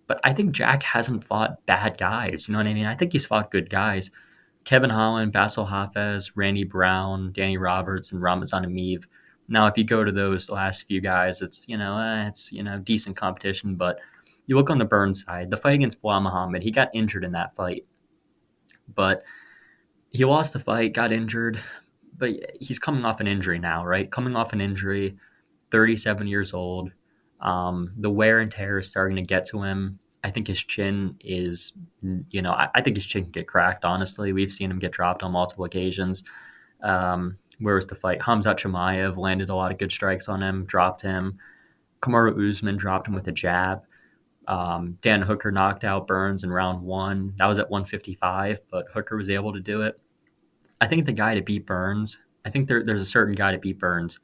But I think Jack hasn't fought bad guys. You know what I mean? I think he's fought good guys. Kevin Holland, Basil Hafez, Randy Brown, Danny Roberts, and Ramazan Ameev. Now, if you go to those last few guys, it's decent competition. But you look on the Burns side, the fight against Bilal Muhammad, he got injured in that fight, but he lost the fight, got injured, but he's coming off an injury now, right? Coming off an injury, 37 years old. The wear and tear is starting to get to him. I think his chin is, I think his chin can get cracked, honestly. We've seen him get dropped on multiple occasions. Where was the fight? Hamzat Chimaev landed a lot of good strikes on him, dropped him. Kamaru Usman dropped him with a jab. Dan Hooker knocked out Burns in round one. That was at 155, but Hooker was able to do it. I think the guy to beat Burns, I think there's a certain guy to beat Burns.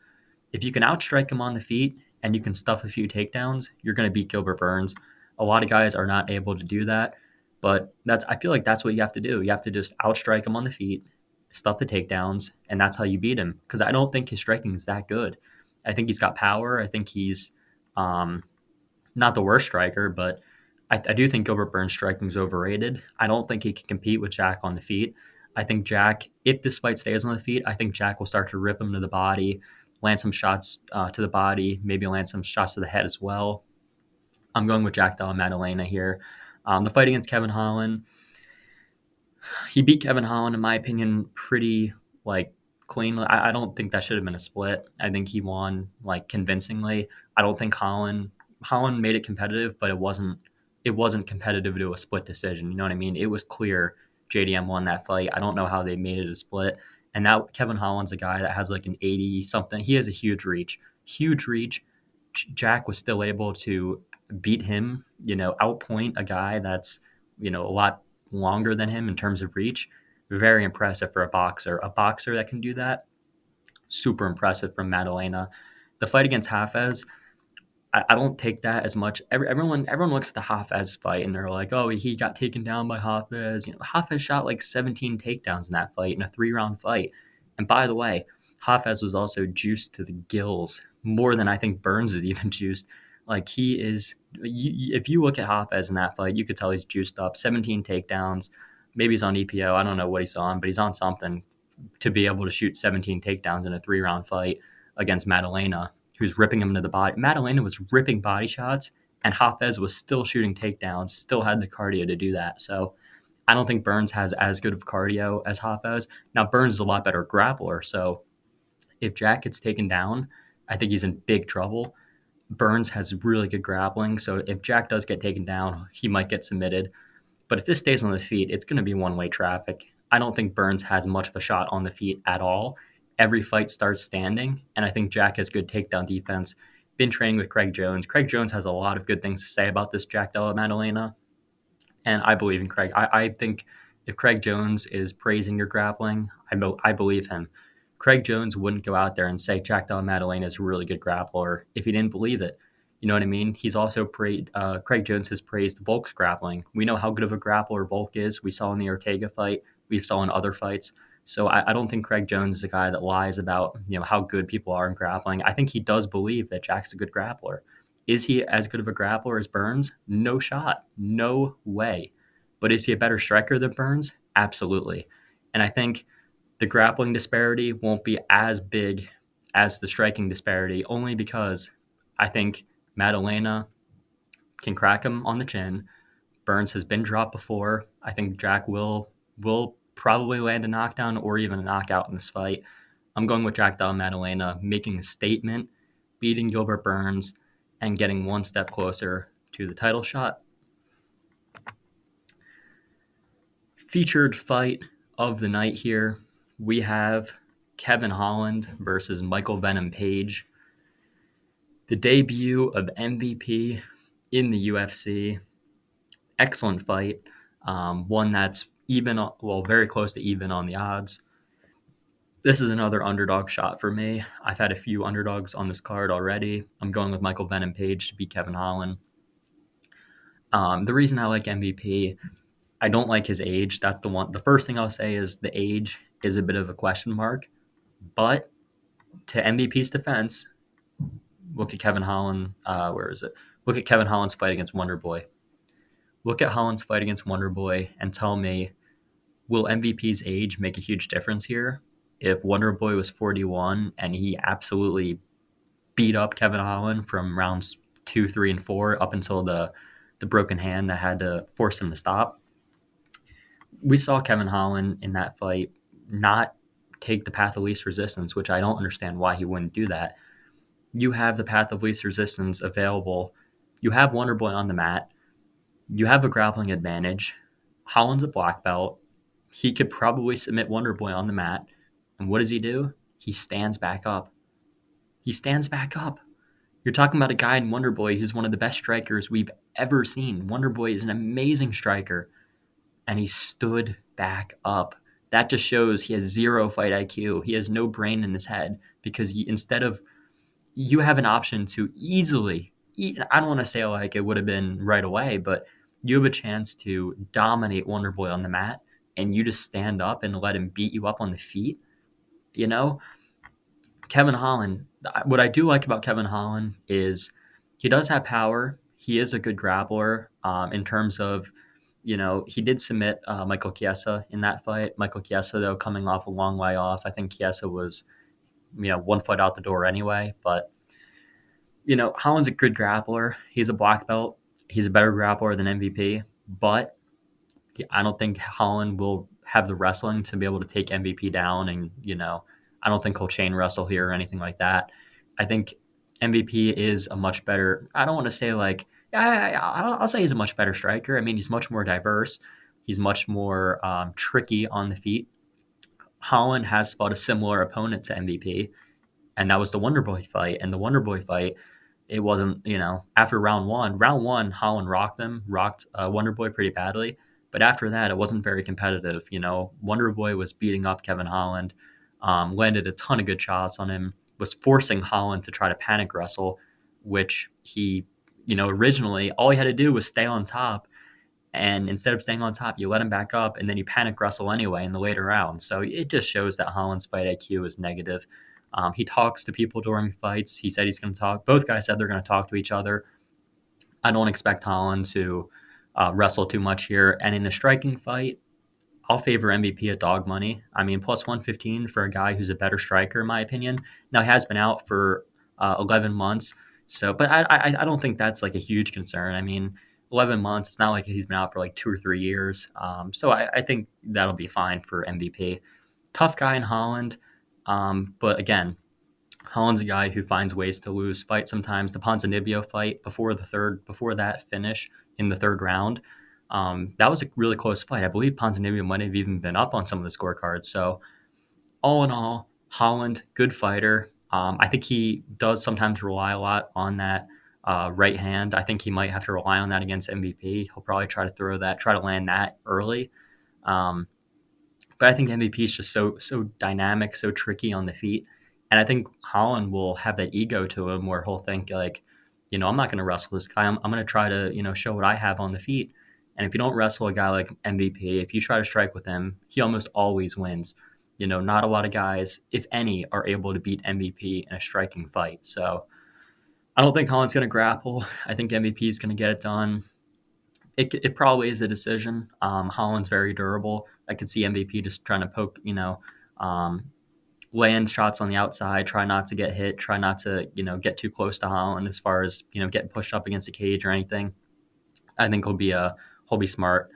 If you can outstrike him on the feet and you can stuff a few takedowns, you're going to beat Gilbert Burns. A lot of guys are not able to do that, but I feel like that's what you have to do. You have to just outstrike him on the feet, stuff the takedowns, and that's how you beat him. Because I don't think his striking is that good. I think he's got power. I think he's not the worst striker, but I do think Gilbert Burns' striking is overrated. I don't think he can compete with Jack on the feet. I think Jack, if this fight stays on the feet, I think Jack will start to rip him to the body, land some shots to the body, maybe land some shots to the head as well. I'm going with Jack Della Maddalena here. The fight against Kevin Holland, he beat Kevin Holland, in my opinion, pretty clean. I don't think that should have been a split. I think he won convincingly. I don't think Holland made it competitive, but it wasn't competitive to a split decision. You know what I mean? It was clear JDM won that fight. I don't know how they made it a split. And now Kevin Holland's a guy that has an 80 something. He has a huge reach. Jack was still able to beat him, outpoint a guy that's, a lot longer than him in terms of reach. Very impressive for a boxer. A boxer that can do that, super impressive from Madalena. The fight against Hafez, I don't take that as much. Everyone looks at the Hafez fight and they're like, oh, he got taken down by Hafez. Hafez shot like 17 takedowns in that fight in a 3-round fight. And by the way, Hafez was also juiced to the gills more than I think Burns is even juiced. Like he is. If you look at Hafez in that fight, you could tell he's juiced up. 17 takedowns. Maybe he's on EPO. I don't know what he's on, but he's on something to be able to shoot 17 takedowns in a 3-round fight against Madalena, who's ripping him into the body. Madalena was ripping body shots, and Hafez was still shooting takedowns, still had the cardio to do that. So I don't think Burns has as good of cardio as Hafez. Now, Burns is a lot better grappler, so if Jack gets taken down, I think he's in big trouble. Burns has really good grappling, so if Jack does get taken down, he might get submitted. But if this stays on the feet, it's going to be one-way traffic. I don't think Burns has much of a shot on the feet at all. Every fight starts standing, and I think Jack has good takedown defense. Been training with Craig Jones. Craig Jones has a lot of good things to say about this Jack Della Maddalena, and I believe in Craig. I think if Craig Jones is praising your grappling, I believe him. Craig Jones wouldn't go out there and say Jack Della Maddalena is a really good grappler if he didn't believe it. You know what I mean? He's also Craig Jones has praised Volk's grappling. We know how good of a grappler Volk is. We saw in the Ortega fight. We saw in other fights. So I don't think Craig Jones is a guy that lies about how good people are in grappling. I think he does believe that Jack's a good grappler. Is he as good of a grappler as Burns? No shot. No way. But is he a better striker than Burns? Absolutely. And I think the grappling disparity won't be as big as the striking disparity, only because I think Maddalena can crack him on the chin. Burns has been dropped before. I think Jack will probably land a knockdown or even a knockout in this fight. I'm going with Jack Della Maddalena making a statement, beating Gilbert Burns, and getting one step closer to the title shot. Featured fight of the night here, we have Kevin Holland versus Michael Venom Page. The debut of MVP in the UFC. Excellent fight. One that's very close to even on the odds. This is another underdog shot for me. I've had a few underdogs on this card already. I'm going with Michael Venom Page to beat Kevin Holland. The reason I like MVP, I don't like his age. That's the one. The first thing I'll say is the age is a bit of a question mark. But to MVP's defense, look at Kevin Holland. Where is it? Look at Kevin Holland's fight against Wonderboy. Look at Holland's fight against Wonderboy and tell me, will MVP's age make a huge difference here? If Wonderboy was 41 and he absolutely beat up Kevin Holland from rounds 2, 3, and 4 up until the broken hand that had to force him to stop. We saw Kevin Holland in that fight not take the path of least resistance, which I don't understand why he wouldn't do that. You have the path of least resistance available. You have Wonderboy on the mat. You have a grappling advantage. Holland's a black belt. He could probably submit Wonderboy on the mat. And what does he do? He stands back up. He stands back up. You're talking about a guy in Wonderboy who's one of the best strikers we've ever seen. Wonderboy is an amazing striker. And he stood back up. That just shows he has zero fight IQ. He has no brain in his head because you have an option to easily, I don't want to say like it would have been right away, but you have a chance to dominate Wonderboy on the mat and you just stand up and let him beat you up on the feet. Kevin Holland, what I do like about Kevin Holland is he does have power. He is a good grappler in terms of, he did submit Michael Chiesa in that fight. Michael Chiesa, though, coming off a long way off. I think Chiesa was, 1 foot out the door anyway. But, Holland's a good grappler. He's a black belt. He's a better grappler than MVP. But I don't think Holland will have the wrestling to be able to take MVP down. And, I don't think he'll chain wrestle here or anything like that. I think MVP is a much better, I don't want to say like, I'll say he's a much better striker. I mean, he's much more diverse. He's much more tricky on the feet. Holland has fought a similar opponent to MVP, and that was the Wonderboy fight. And the Wonderboy fight, it wasn't, after round one, Holland rocked Wonderboy pretty badly. But after that, it wasn't very competitive. Wonder Boy was beating up Kevin Holland, landed a ton of good shots on him, was forcing Holland to try to panic wrestle, which he, originally all he had to do was stay on top. And instead of staying on top, you let him back up, and then you panic wrestle anyway in the later rounds. So it just shows that Holland's fight IQ is negative. He talks to people during fights. He said he's going to talk. Both guys said they're going to talk to each other. I don't expect Holland to wrestle too much here. And in a striking fight, I'll favor MVP at dog money. I mean, plus 115 for a guy who's a better striker, in my opinion. Now, he has been out for 11 months. But I don't think that's like a huge concern. I mean, 11 months, it's not like he's been out for like 2 or 3 years. So I think that'll be fine for MVP. Tough guy in Holland. But again, Holland's a guy who finds ways to lose fights sometimes. The Ponzinibbio fight before that finish in the third round, that was a really close fight. I believe Ponzinibbio might have even been up on some of the scorecards. So all in all, Holland, good fighter. I think he does sometimes rely a lot on that right hand. I think he might have to rely on that against MVP. He'll probably try to land that early. Um, but I think MVP is just so dynamic, so tricky on the feet. And I think Holland will have that ego to him where he'll think like, I'm not going to wrestle this guy. I'm going to try to, show what I have on the feet. And if you don't wrestle a guy like MVP, if you try to strike with him, he almost always wins. Not a lot of guys, if any, are able to beat MVP in a striking fight. So I don't think Holland's going to grapple. I think MVP is going to get it done. It probably is a decision. Holland's very durable. I could see MVP just trying to poke, um, land shots on the outside, try not to get hit, try not to, get too close to Holland as far as, getting pushed up against the cage or anything. I think he'll be smart.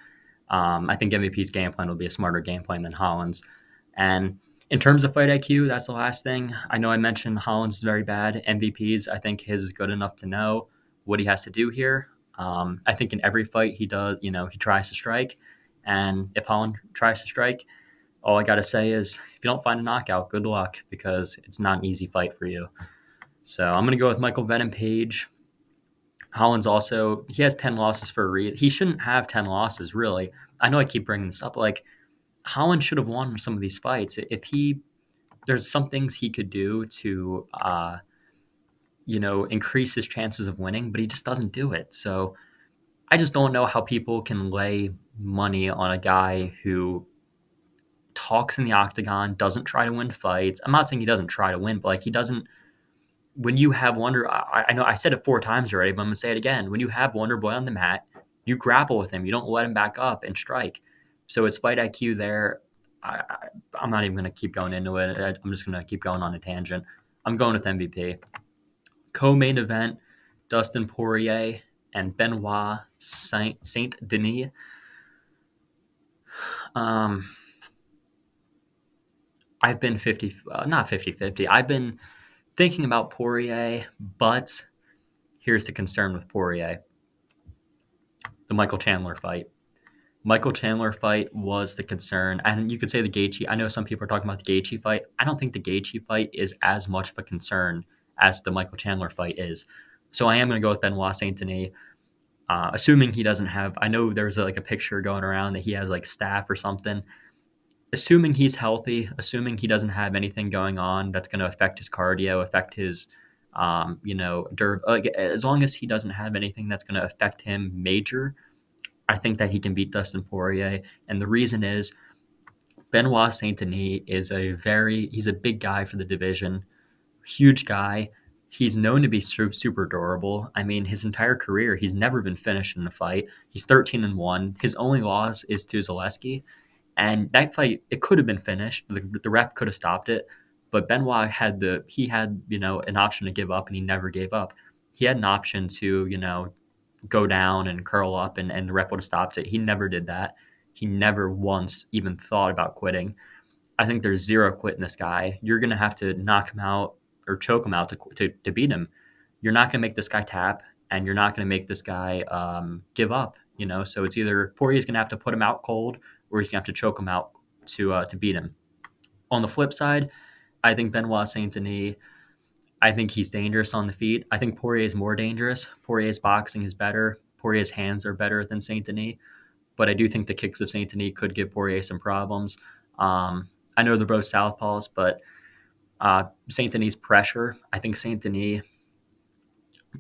I think MVP's game plan will be a smarter game plan than Holland's. And in terms of fight IQ, that's the last thing. I know I mentioned Holland's is very bad. MVP's, I think his is good enough to know what he has to do here. I think in every fight he does, he tries to strike. And if Holland tries to strike, all I got to say is if you don't find a knockout, good luck because it's not an easy fight for you. So I'm going to go with Michael Venom Page. Holland's he has 10 losses for a reason. He shouldn't have 10 losses, really. I know I keep bringing this up. Like, Holland should have won some of these fights. There's some things he could do to, increase his chances of winning, but he just doesn't do it. So I just don't know how people can lay money on a guy who talks in the octagon, doesn't try to win fights. I'm not saying he doesn't try to win, but like he doesn't. When you have I know I said it 4 times already, but I'm gonna say it again. When you have Wonder Boy on the mat, you grapple with him. You don't let him back up and strike. So his fight IQ there, I'm not even gonna keep going into it. I'm just gonna keep going on a tangent. I'm going with MVP. Co-main event: Dustin Poirier and Benoit Saint Denis. I've been not 50-50. I've been thinking about Poirier, but here's the concern with Poirier. The Michael Chandler fight. Michael Chandler fight was the concern. And you could say the Gaethje. I know some people are talking about the Gaethje fight. I don't think the Gaethje fight is as much of a concern as the Michael Chandler fight is. So I am going to go with Benoit Saint Denis. Assuming he doesn't have, I know there's a picture going around that he has like staph or something. Assuming he's healthy, assuming he doesn't have anything going on that's going to affect his cardio, affect his, as long as he doesn't have anything that's going to affect him major, I think that he can beat Dustin Poirier. And the reason is Benoit Saint Denis he's a big guy for the division, huge guy. He's known to be super durable. I mean, his entire career, he's never been finished in a fight. He's 13-1. His only loss is to Zaleski. And that fight, it could have been finished. The ref could have stopped it, but Benoit had an option to give up, and he never gave up. He had an option to go down and curl up, and the ref would have stopped it. He never did that. He never once even thought about quitting. I think there's zero quit in this guy. You're gonna have to knock him out or choke him out to beat him. You're not gonna make this guy tap, and you're not gonna make this guy give up. So it's either Poirier's gonna have to put him out cold, or he's going to have to choke him out to beat him. On the flip side, I think Benoit Saint Denis, I think he's dangerous on the feet. I think Poirier is more dangerous. Poirier's boxing is better. Poirier's hands are better than Saint Denis. but I do think the kicks of Saint Denis could give Poirier some problems. I know they're both southpaws, but Saint Denis pressure. I think Saint Denis.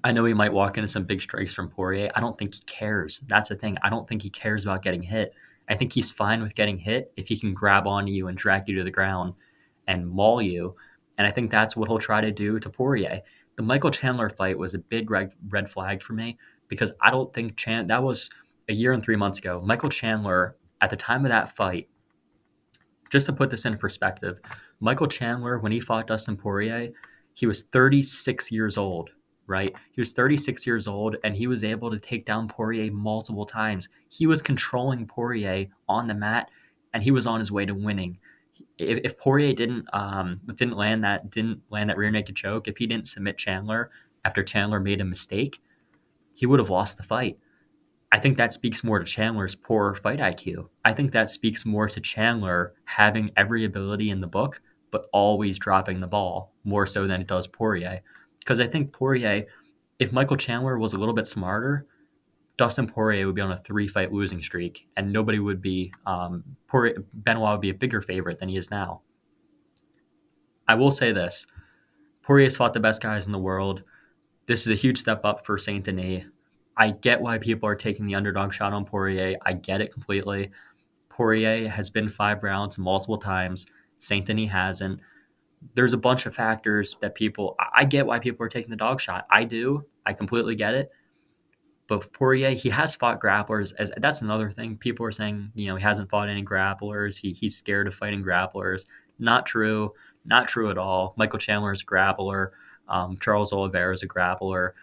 I know he might walk into some big strikes from Poirier. I don't think he cares. That's the thing. I don't think he cares about getting hit. I think he's fine with getting hit if he can grab onto you and drag you to the ground and maul you. And I think that's what he'll try to do to Poirier. The Michael Chandler fight was a big red flag for me because I don't think that was a year and 3 months ago. Michael Chandler, at the time of that fight, just to put this into perspective, Michael Chandler, when he fought Dustin Poirier, he was 36 years old, right? He was 36 years old, and he was able to take down Poirier multiple times. He was controlling Poirier on the mat, and he was on his way to winning. If Poirier didn't land that rear naked choke, if he didn't submit Chandler after Chandler made a mistake, he would have lost the fight. I think that speaks more to Chandler's poor fight IQ. I think that speaks more to Chandler having every ability in the book, but always dropping the ball more so than it does Poirier. Because I think Poirier, if Michael Chandler was a little bit smarter, Dustin Poirier would be on a 3-fight losing streak, and nobody would be. Benoit would be a bigger favorite than he is now. I will say this: Poirier's fought the best guys in the world. This is a huge step up for Saint Denis. I get why people are taking the underdog shot on Poirier. I get it completely. Poirier has been 5 rounds multiple times. Saint Denis hasn't. There's a bunch of factors that I get why people are taking the dog shot. I do. I completely get it. But Poirier, he has fought grapplers. That's another thing. People are saying, he hasn't fought any grapplers. He's scared of fighting grapplers. Not true. Not true at all. Michael Chandler is a grappler. Charles Oliveira is a grappler.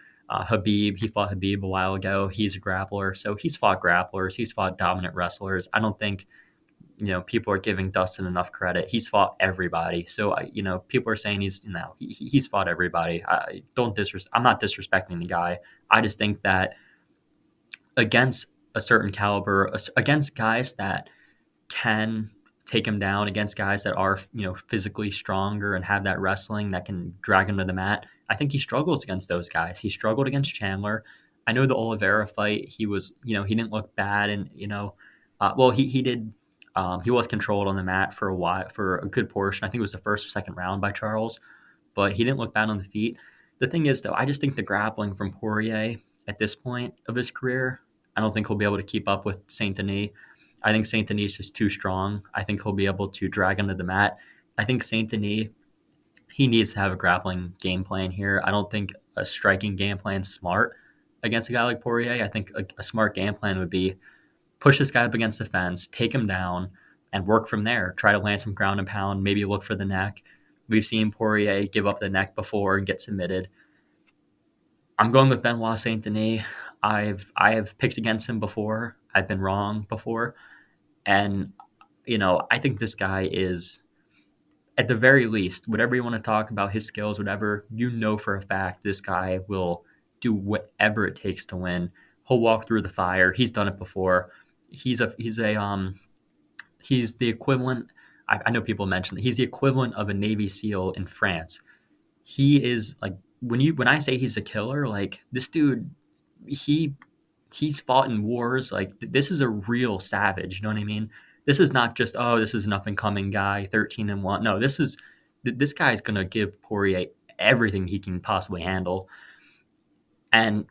He fought Habib a while ago. He's a grappler. So he's fought grapplers. He's fought dominant wrestlers. I don't think, people are giving Dustin enough credit. He's fought everybody. So, people are saying he's fought everybody. I'm not disrespecting the guy. I just think that against a certain caliber, against guys that can take him down, against guys that are, physically stronger and have that wrestling that can drag him to the mat, I think he struggles against those guys. He struggled against Chandler. I know the Oliveira fight, he was, he didn't look bad, and he did. He was controlled on the mat for a while, for a good portion. I think it was the first or second round by Charles, but he didn't look bad on the feet. The thing is, though, I just think the grappling from Poirier at this point of his career, I don't think he'll be able to keep up with Saint Denis. I think Saint Denis is too strong. I think he'll be able to drag him to the mat. I think Saint Denis, he needs to have a grappling game plan here. I don't think a striking game plan is smart against a guy like Poirier. I think a smart game plan would be push this guy up against the fence, take him down, and work from there. Try to land some ground and pound, maybe look for the neck. We've seen Poirier give up the neck before and get submitted. I'm going with Benoit Saint Denis. I have picked against him before. I've been wrong before. And, I think this guy is, at the very least, whatever you want to talk about his skills, whatever, for a fact this guy will do whatever it takes to win. He'll walk through the fire. He's done it before. He's the equivalent. I know people mention that he's the equivalent of a Navy SEAL in France. He is like, when I say he's a killer, like this dude, he's fought in wars. Like this is a real savage. You know what I mean? This is not just, this is an up and coming guy, 13-1. No, this guy's gonna give Poirier everything he can possibly handle. And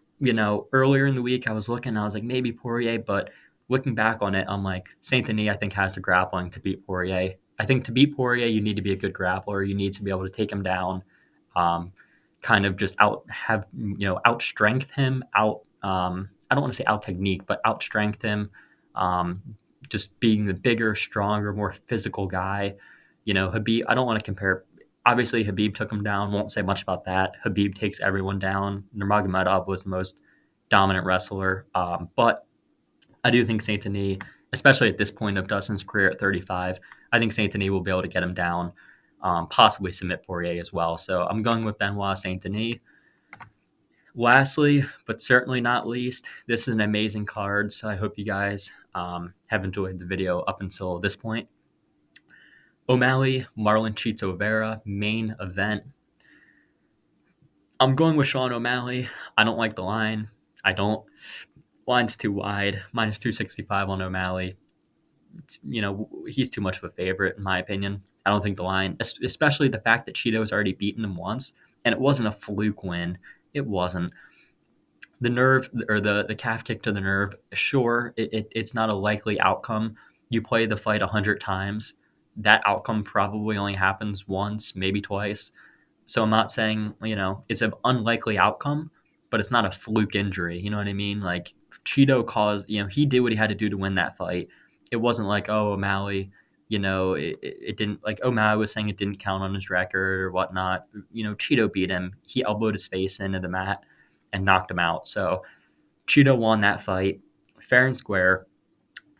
earlier in the week I was looking, I was like maybe Poirier, but looking back on it, I'm like Saint Denis I think has the grappling to beat Poirier. I think to beat Poirier, you need to be a good grappler. You need to be able to take him down, kind of just outstrength him, I don't want to say out technique, but outstrength him, just being the bigger, stronger, more physical guy. Habib, I don't want to compare. Obviously, Habib took him down. Won't say much about that. Habib takes everyone down. Nurmagomedov was the most dominant wrestler. But I do think Saint Denis, especially at this point of Dustin's career at 35, I think Saint Denis will be able to get him down, possibly submit Poirier as well. So I'm going with Benoit Saint Denis. Lastly, but certainly not least, this is an amazing card, so I hope you guys have enjoyed the video up until this point. O'Malley, Marlon Chito Vera, main event. I'm going with Sean O'Malley. I don't like the line. I don't. Line's too wide. Minus 265 on O'Malley. He's too much of a favorite, in my opinion. I don't think the line, especially the fact that Cheeto's already beaten him once, and it wasn't a fluke win. It wasn't. The nerve or the calf kick to the nerve, sure, it's not a likely outcome. You play the fight 100 times. That outcome probably only happens once, maybe twice. So I'm not saying, it's an unlikely outcome, but it's not a fluke injury. You know what I mean? Like Cheeto caused, he did what he had to do to win that fight. It wasn't like, oh, O'Malley, it didn't, like O'Malley was saying it didn't count on his record or whatnot. Cheeto beat him. He elbowed his face into the mat and knocked him out. So Cheeto won that fight fair and square.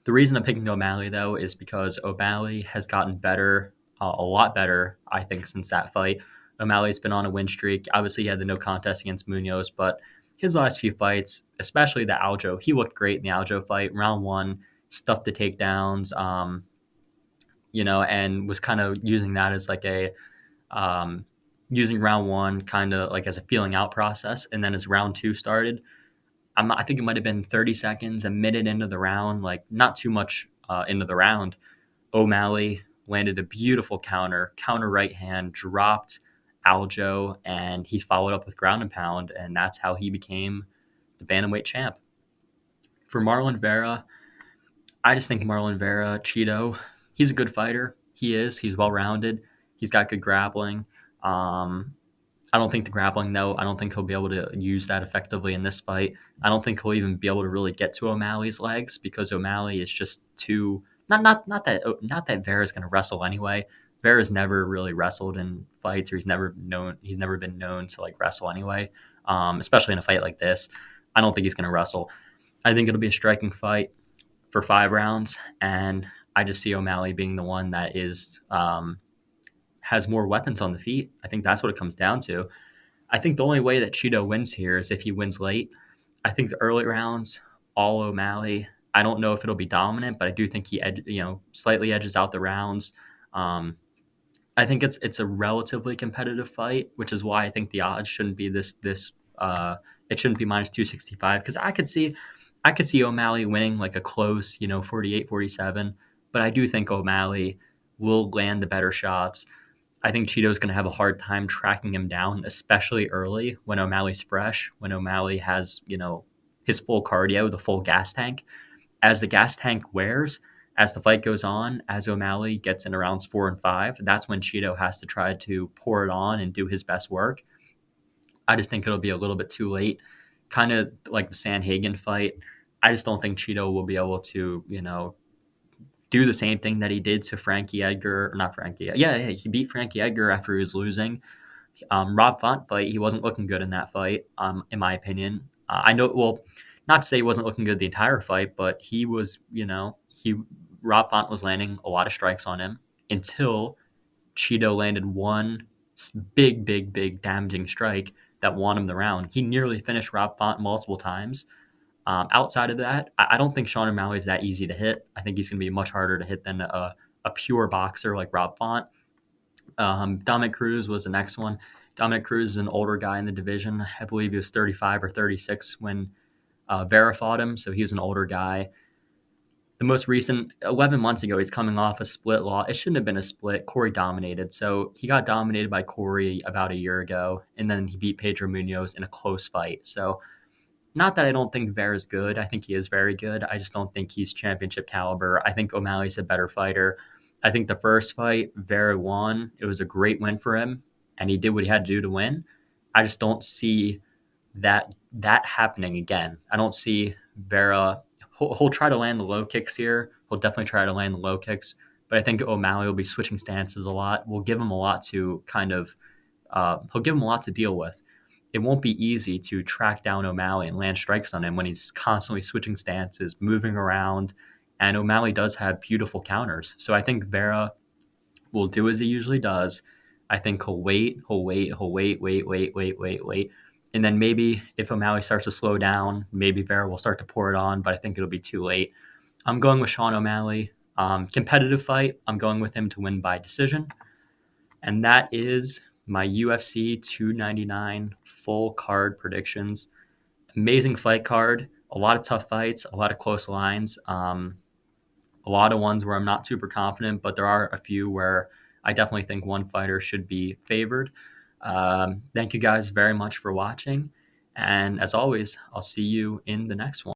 The reason I'm picking O'Malley, though, is because O'Malley has gotten better, a lot better, I think, since that fight. O'Malley's been on a win streak. Obviously, he had the no contest against Munoz, but his last few fights, especially the Aljo, he looked great in the Aljo fight. Round one, stuffed the takedowns, and was kind of using that as like um, using round one kind of like as a feeling out process. And then as round two started, I think it might have been 30 seconds, a minute into the round, like not too much into the round. O'Malley landed a beautiful counter right hand, dropped Aljo, and he followed up with ground and pound, and that's how he became the bantamweight champ. For Marlon Vera, I just think Marlon Vera, Cheeto, he's a good fighter. He is. He's well rounded. He's got good grappling. Um, I don't think the grappling, though, I don't think he'll be able to use that effectively in this fight. I don't think he'll even be able to really get to O'Malley's legs because O'Malley is just too not that Vera's going to wrestle anyway. Vera's never really wrestled in fights, or he's never been known to like wrestle anyway. Especially in a fight like this, I don't think he's going to wrestle. I think it'll be a striking fight for 5 rounds, and I just see O'Malley being the one that is has more weapons on the feet. I think that's what it comes down to. I think the only way that Cheeto wins here is if he wins late. I think the early rounds, all O'Malley. I don't know if it'll be dominant, but I do think he, slightly edges out the rounds. Um, I think it's a relatively competitive fight, which is why I think the odds shouldn't be this. It shouldn't be minus 265 because I could see O'Malley winning like a close, 48-47. But I do think O'Malley will land the better shots. I think Cheeto's going to have a hard time tracking him down, especially early when O'Malley's fresh, when O'Malley has, his full cardio, the full gas tank. As the gas tank wears, as the fight goes on, as O'Malley gets into rounds 4 and 5, that's when Cheeto has to try to pour it on and do his best work. I just think it'll be a little bit too late, kind of like the Sanhagen fight. I just don't think Cheeto will be able to, do the same thing that he did to Frankie Edgar, or not Frankie. Yeah, he beat Frankie Edgar after he was losing. Rob Font fight, he wasn't looking good in that fight, in my opinion. I know, well, not to say he wasn't looking good the entire fight, but he was, Rob Font was landing a lot of strikes on him until Cheeto landed one big, big, big damaging strike that won him the round. He nearly finished Rob Font multiple times. Outside of that, I don't think Sean O'Malley is that easy to hit. I think he's going to be much harder to hit than a pure boxer like Rob Font. Dominic Cruz was the next one. Dominic Cruz is an older guy in the division. I believe he was 35 or 36 when Vera fought him, so he was an older guy. The most recent, 11 months ago, he's coming off a split loss. It shouldn't have been a split. Corey dominated. So he got dominated by Corey about a year ago, and then he beat Pedro Munoz in a close fight. So not that I don't think Vera's good. I think he is very good. I just don't think he's championship caliber. I think O'Malley's a better fighter. I think the first fight, Vera won. It was a great win for him, and he did what he had to do to win. I just don't see that happening again. I don't see Vera. He'll try to land the low kicks here. He'll definitely try to land the low kicks, but I think O'Malley will be switching stances a lot. We'll give him a lot to he'll give him a lot to deal with. It won't be easy to track down O'Malley and land strikes on him when he's constantly switching stances, moving around, and O'Malley does have beautiful counters. So I think Vera will do as he usually does. I think he'll wait, wait. And then maybe if O'Malley starts to slow down, maybe Vera will start to pour it on, but I think it'll be too late. I'm going with Sean O'Malley. Competitive fight. I'm going with him to win by decision. And that is my UFC 299 full card predictions. Amazing fight card. A lot of tough fights, a lot of close lines, a lot of ones where I'm not super confident, but there are a few where I definitely think one fighter should be favored. Thank you guys very much for watching. And as always, I'll see you in the next one.